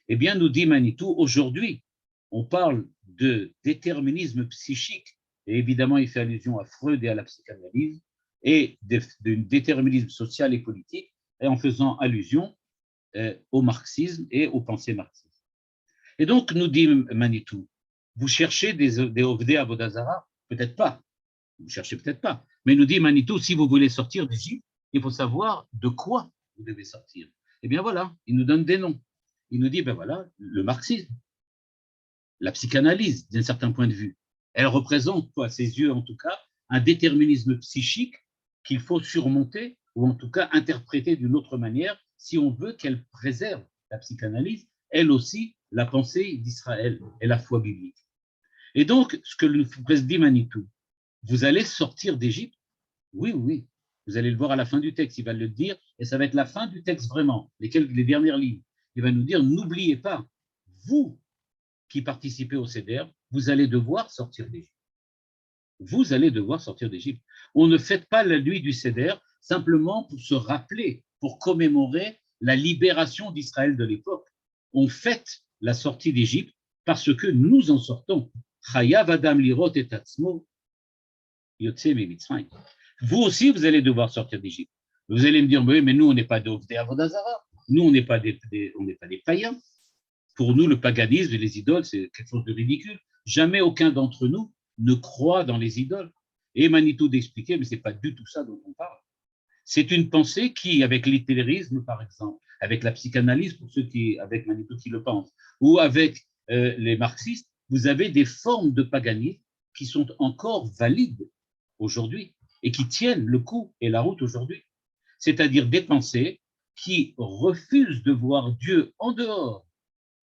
Eh bien, nous dit Manitou, aujourd'hui, on parle de déterminisme psychique, et évidemment, il fait allusion à Freud et à la psychanalyse, et d'un déterminisme social et politique, et en faisant allusion au marxisme et aux pensées marxistes. Et donc, nous dit Manitou, vous cherchez des Ovdei Avodazara? Peut-être pas, vous cherchez peut-être pas, mais nous dit Manitou, si vous voulez sortir d'Égypte, il faut savoir de quoi vous devez sortir. Eh bien voilà, il nous donne des noms. Il nous dit, ben voilà, le marxisme, la psychanalyse, d'un certain point de vue, elle représente, à ses yeux en tout cas, un déterminisme psychique qu'il faut surmonter, ou en tout cas interpréter d'une autre manière, si on veut qu'elle préserve, la psychanalyse, elle aussi, la pensée d'Israël et la foi biblique. Et donc, ce que le président dit Manitou, vous allez sortir d'Égypte? Oui, oui, vous allez le voir à la fin du texte, il va le dire, et ça va être la fin du texte vraiment, les dernières lignes. Il va nous dire, n'oubliez pas, vous qui participez au CEDER, vous allez devoir sortir d'Égypte. Vous allez devoir sortir d'Égypte. On ne fête pas la nuit du CEDER simplement pour se rappeler, pour commémorer la libération d'Israël de l'époque. On fête la sortie d'Égypte parce que nous en sortons. Chayav Adam lirot et atzmo yotze mitzrayim. Vous aussi, vous allez devoir sortir d'Égypte. Vous allez me dire, mais nous, on n'est pas des Avodazara. Nous, on n'est pas des païens. Pour nous, le paganisme et les idoles, c'est quelque chose de ridicule. Jamais aucun d'entre nous ne croit dans les idoles. Et Manitou d'expliquer, mais ce n'est pas du tout ça dont on parle. C'est une pensée qui, avec l'hitlérisme, par exemple, avec la psychanalyse, pour ceux qui, avec Manitou qui le pensent, ou avec les marxistes, vous avez des formes de paganisme qui sont encore valides aujourd'hui et qui tiennent le coup et la route aujourd'hui. C'est-à-dire des pensées qui refusent de voir Dieu en dehors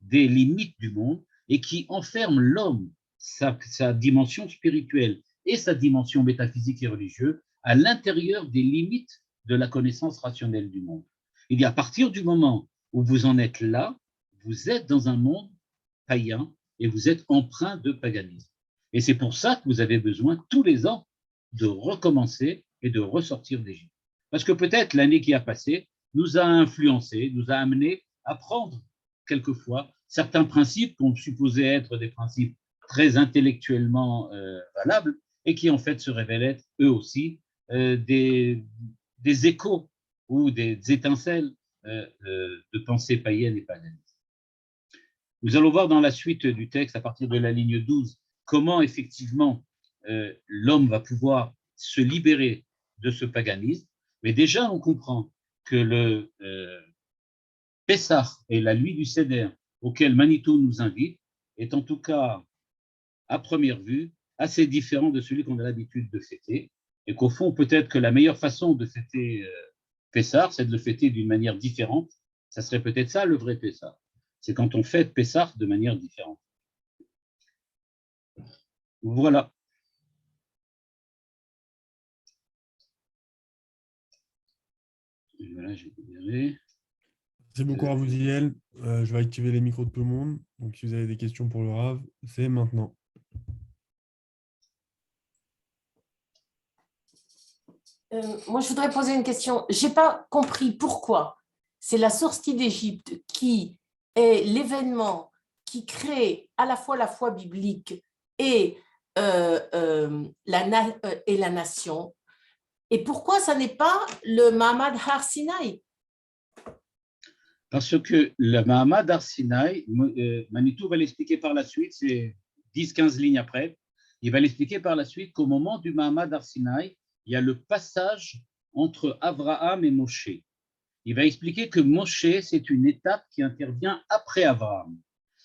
des limites du monde et qui enferment l'homme, sa dimension spirituelle et sa dimension métaphysique et religieuse à l'intérieur des limites de la connaissance rationnelle du monde. Il dit à partir du moment où vous en êtes là, vous êtes dans un monde païen et vous êtes empreint de paganisme. Et c'est pour ça que vous avez besoin tous les ans de recommencer et de ressortir d'Égypte. Parce que peut-être l'année qui a passé nous a influencé, nous a amené à prendre quelquefois certains principes qu'on supposait être des principes très intellectuellement valables et qui en fait se révèlent être eux aussi des échos ou des étincelles de pensée païenne et paganiste. Nous allons voir dans la suite du texte, à partir de la ligne 12, comment effectivement l'homme va pouvoir se libérer de ce paganisme. Mais déjà, on comprend que le Pessah et la nuit du Seder, auquel Manitou nous invite, est en tout cas, à première vue, assez différent de celui qu'on a l'habitude de fêter, et qu'au fond, peut-être que la meilleure façon de fêter Pessah, c'est de le fêter d'une manière différente. Ça serait peut-être ça le vrai Pessah. C'est quand on fête Pessah de manière différente. Voilà. Et voilà, j'ai libéré. Merci beaucoup, Rav Uziel. Je vais activer les micros de tout le monde. Donc, si vous avez des questions pour le Rav, c'est maintenant. Moi, je voudrais poser une question. Je n'ai pas compris pourquoi c'est la sortie d'Égypte qui est l'événement qui crée à la fois la foi biblique et, la nation. Et pourquoi ça n'est pas le Mahamad Har Sinaï? Parce que le Mahamad Har Sinaï, Manitou va l'expliquer par la suite, c'est 10-15 lignes après, il va l'expliquer par la suite qu'au moment du Mahamad Har Sinaï, il y a le passage entre Abraham et Moshe. Il va expliquer que Moshe, c'est une étape qui intervient après Abraham.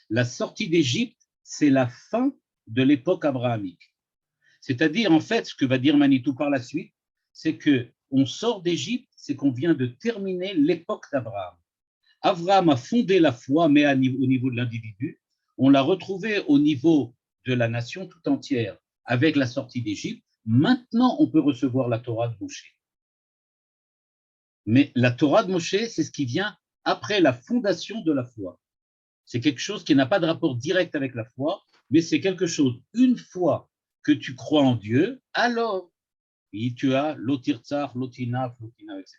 La sortie d'Égypte, c'est la fin de l'époque abrahamique. C'est-à-dire, en fait, ce que va dire Manitou par la suite, c'est qu'on sort d'Égypte, c'est qu'on vient de terminer l'époque d'Abraham. Abraham a fondé la foi, mais au niveau de l'individu. On l'a retrouvé au niveau de la nation tout entière avec la sortie d'Égypte. Maintenant, on peut recevoir la Torah de Moshe. Mais la Torah de Moshe, c'est ce qui vient après la fondation de la foi. C'est quelque chose qui n'a pas de rapport direct avec la foi, mais c'est quelque chose, une fois que tu crois en Dieu, alors tu as l'otirtzar, l'otina, etc.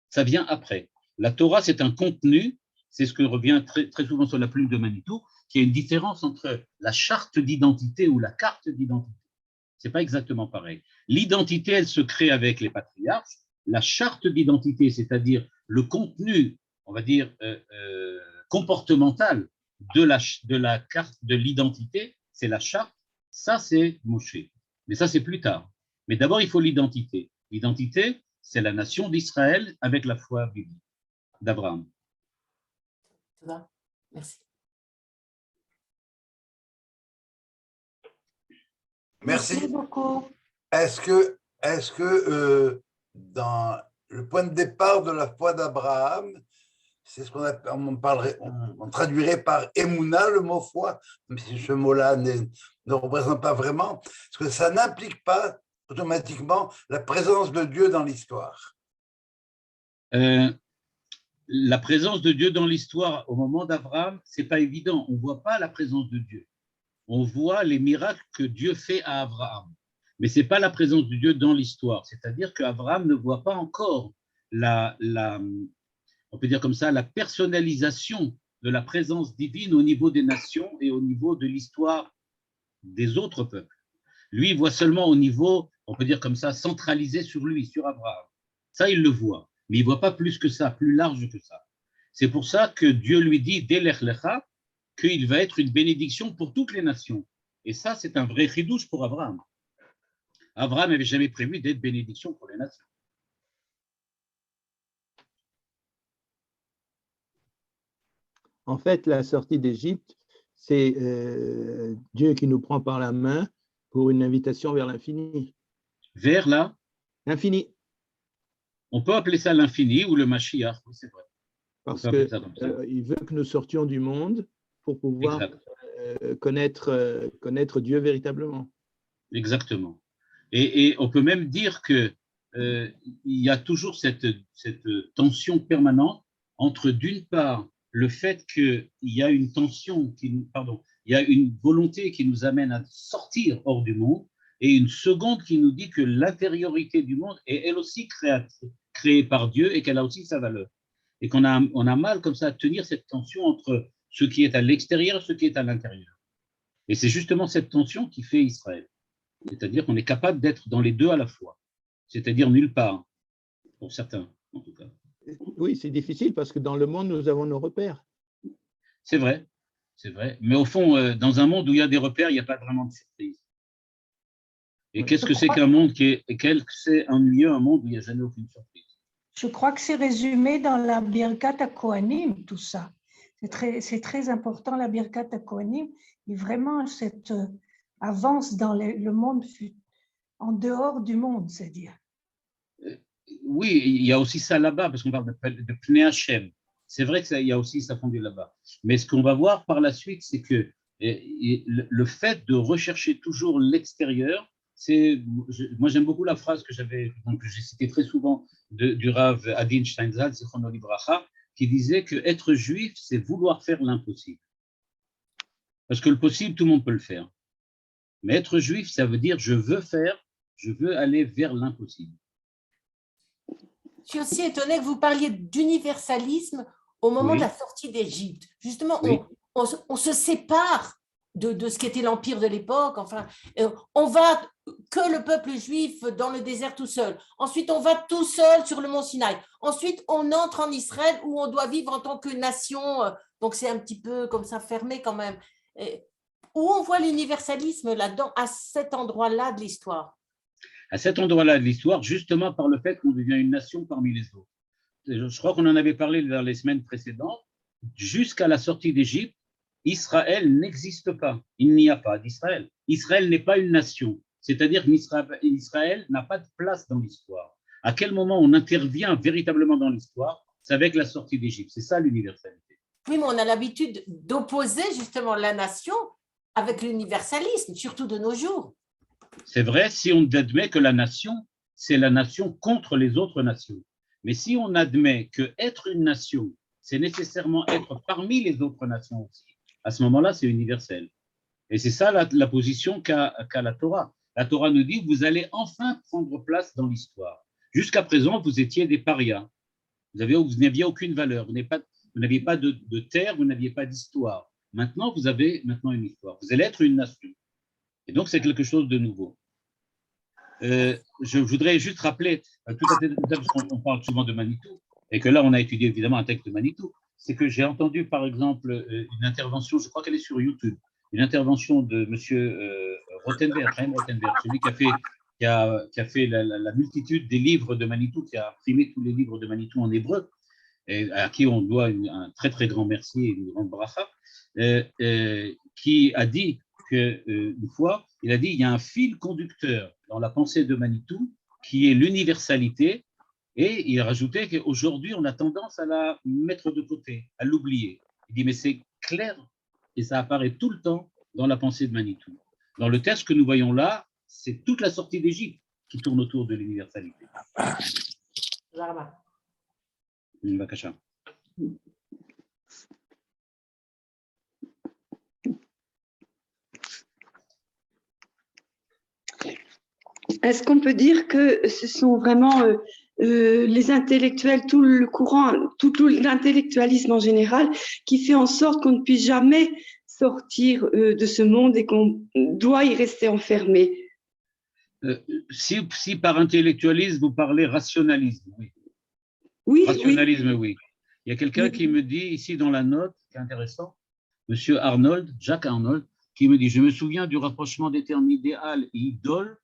Ça vient après. La Torah, c'est un contenu, c'est ce que revient très, très souvent sur la plume de Manitou, qu'il y a une différence entre la charte d'identité ou la carte d'identité. Ce n'est pas exactement pareil. L'identité, elle se crée avec les patriarches. La charte d'identité, c'est-à-dire le contenu, on va dire, comportemental de la carte de l'identité, c'est la charte. Ça, c'est Moshe. Mais ça, c'est plus tard. Mais d'abord, il faut l'identité. L'identité, c'est la nation d'Israël avec la foi biblique d'Abraham. Merci. Merci beaucoup. Est-ce que dans le point de départ de la foi d'Abraham, c'est ce on traduirait par Emouna, le mot foi, même si ce mot-là ne représente pas vraiment, parce que ça n'implique pas automatiquement la présence de Dieu dans l'histoire. La présence de Dieu dans l'histoire au moment d'Abraham, c'est pas évident. On voit pas la présence de Dieu. On voit les miracles que Dieu fait à Abraham. Mais ce n'est pas la présence de Dieu dans l'histoire. C'est-à-dire qu'Abraham ne voit pas encore on peut dire comme ça, la personnalisation de la présence divine au niveau des nations et au niveau de l'histoire des autres peuples. Lui, il voit seulement au niveau, on peut dire comme ça, centralisé sur lui, sur Abraham. Ça, il le voit. Mais il ne voit pas plus que ça, plus large que ça. C'est pour ça que Dieu lui dit, Delech lecha, qu'il va être une bénédiction pour toutes les nations. Et ça, c'est un vrai chidouche pour Abraham. Abraham n'avait jamais prévu d'être bénédiction pour les nations. En fait, la sortie d'Égypte, c'est Dieu qui nous prend par la main pour une invitation vers l'infini. Vers l'infini. On peut appeler ça l'infini ou le Mashiach, c'est vrai. Parce qu'il veut que nous sortions du monde pour pouvoir connaître Dieu véritablement. Exactement. Et on peut même dire que il y a toujours cette tension permanente entre, d'une part, le fait qu'il y a une tension, il y a une volonté qui nous amène à sortir hors du monde, et une seconde qui nous dit que l'intériorité du monde est elle aussi créée par Dieu et qu'elle a aussi sa valeur. Et qu'on a mal comme ça à tenir cette tension entre ce qui est à l'extérieur et ce qui est à l'intérieur. Et c'est justement cette tension qui fait Israël. C'est-à-dire qu'on est capable d'être dans les deux à la fois, c'est-à-dire nulle part, pour certains. en tout cas. Oui, c'est difficile parce que dans le monde, nous avons nos repères. C'est vrai, c'est vrai. Mais au fond, dans un monde où il y a des repères, il n'y a pas vraiment de surprise. Et Oui. qu'est-ce que c'est qu'un monde c'est ennuyeux, un monde où il n'y a jamais aucune surprise? Je crois que c'est résumé dans la Birkat HaKohanim, tout ça. C'est très important, la Birkat HaKohanim. Et vraiment, cette avance dans le monde en dehors du monde, c'est-à-dire. Oui, il y a aussi ça là-bas, parce qu'on parle de Pnei Hashem. C'est vrai qu'il y a aussi ça fondé là-bas. Mais ce qu'on va voir par la suite, c'est que le fait de rechercher toujours l'extérieur, moi j'aime beaucoup la phrase que j'ai citée très souvent du Rav Adin Steinzal, Zichrono Livracha, qui disait que être juif, c'est vouloir faire l'impossible. Parce que le possible, tout le monde peut le faire. Mais être juif, ça veut dire je veux aller vers l'impossible. Je suis aussi étonnée que vous parliez d'universalisme au moment Oui. de la sortie d'Égypte. Justement, Oui. on se sépare de ce qu'était l'empire de l'époque. Enfin, on va que le peuple juif dans le désert tout seul. Ensuite, on va tout seul sur le mont Sinaï. Ensuite, on entre en Israël où on doit vivre en tant que nation. Donc, c'est un petit peu comme ça fermé quand même. Où on voit l'universalisme là-dedans, à cet endroit-là de l'histoire? À cet endroit-là de l'histoire, justement par le fait qu'on devient une nation parmi les autres. Je crois qu'on en avait parlé dans les semaines précédentes. Jusqu'à la sortie d'Égypte, Israël n'existe pas. Il n'y a pas d'Israël. Israël n'est pas une nation. C'est-à-dire qu'Israël n'a pas de place dans l'histoire. À quel moment on intervient véritablement dans l'histoire? C'est avec la sortie d'Égypte. C'est ça l'universalité. Oui, mais on a l'habitude d'opposer justement la nation avec l'universalisme, surtout de nos jours. C'est vrai si on admet que la nation, c'est la nation contre les autres nations. Mais si on admet que être une nation, c'est nécessairement être parmi les autres nations aussi, à ce moment-là, c'est universel. Et c'est ça la position qu'a la Torah. La Torah nous dit, vous allez enfin prendre place dans l'histoire. Jusqu'à présent, vous étiez des parias. Vous n'aviez aucune valeur. Vous n'aviez pas de terre, vous n'aviez pas d'histoire. Maintenant, vous avez une histoire. Vous allez être une nation. Et donc, c'est quelque chose de nouveau. Je voudrais juste rappeler, tout à fait, parce qu'on parle souvent de Manitou, et que là, on a étudié évidemment un texte de Manitou, c'est que j'ai entendu, par exemple, une intervention, je crois qu'elle est sur YouTube, une intervention de M. Rothenberg, Chaim Rothenberg, celui qui a fait la multitude des livres de Manitou, qui a imprimé tous les livres de Manitou en hébreu, et à qui on doit un très très grand merci et une grande bracha, qui a dit qu'une fois, il a dit il y a un fil conducteur dans la pensée de Manitou qui est l'universalité, et il a rajouté qu'aujourd'hui on a tendance à la mettre de côté, à l'oublier. Il dit mais c'est clair et ça apparaît tout le temps dans la pensée de Manitou. Dans le texte que nous voyons là, c'est toute la sortie d'Égypte qui tourne autour de l'universalité. Bakasha. Est-ce qu'on peut dire que ce sont vraiment les intellectuels, tout le courant, tout l'intellectualisme en général, qui fait en sorte qu'on ne puisse jamais sortir de ce monde et qu'on doit y rester enfermé? Si par intellectualisme, vous parlez rationalisme, oui. Oui, rationalisme, oui. Il y a quelqu'un Oui. qui me dit ici dans la note, qui est intéressant, Monsieur Arnold, Jacques Arnold, qui me dit, je me souviens du rapprochement des termes idéal et idole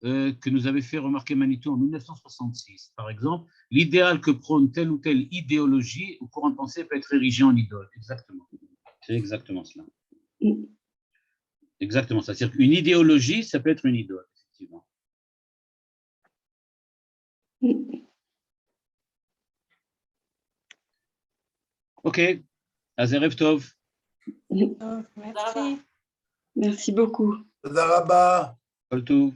que nous avait fait remarquer Manitou en 1966. Par exemple, l'idéal que prône telle ou telle idéologie au courant de pensée peut être érigé en idole. Exactement. C'est exactement cela. Exactement ça. C'est-à-dire qu'une idéologie, ça peut être une idole, effectivement. Ok. Azerev Tov. Merci. Merci beaucoup. Toda rabba. Kol Tov.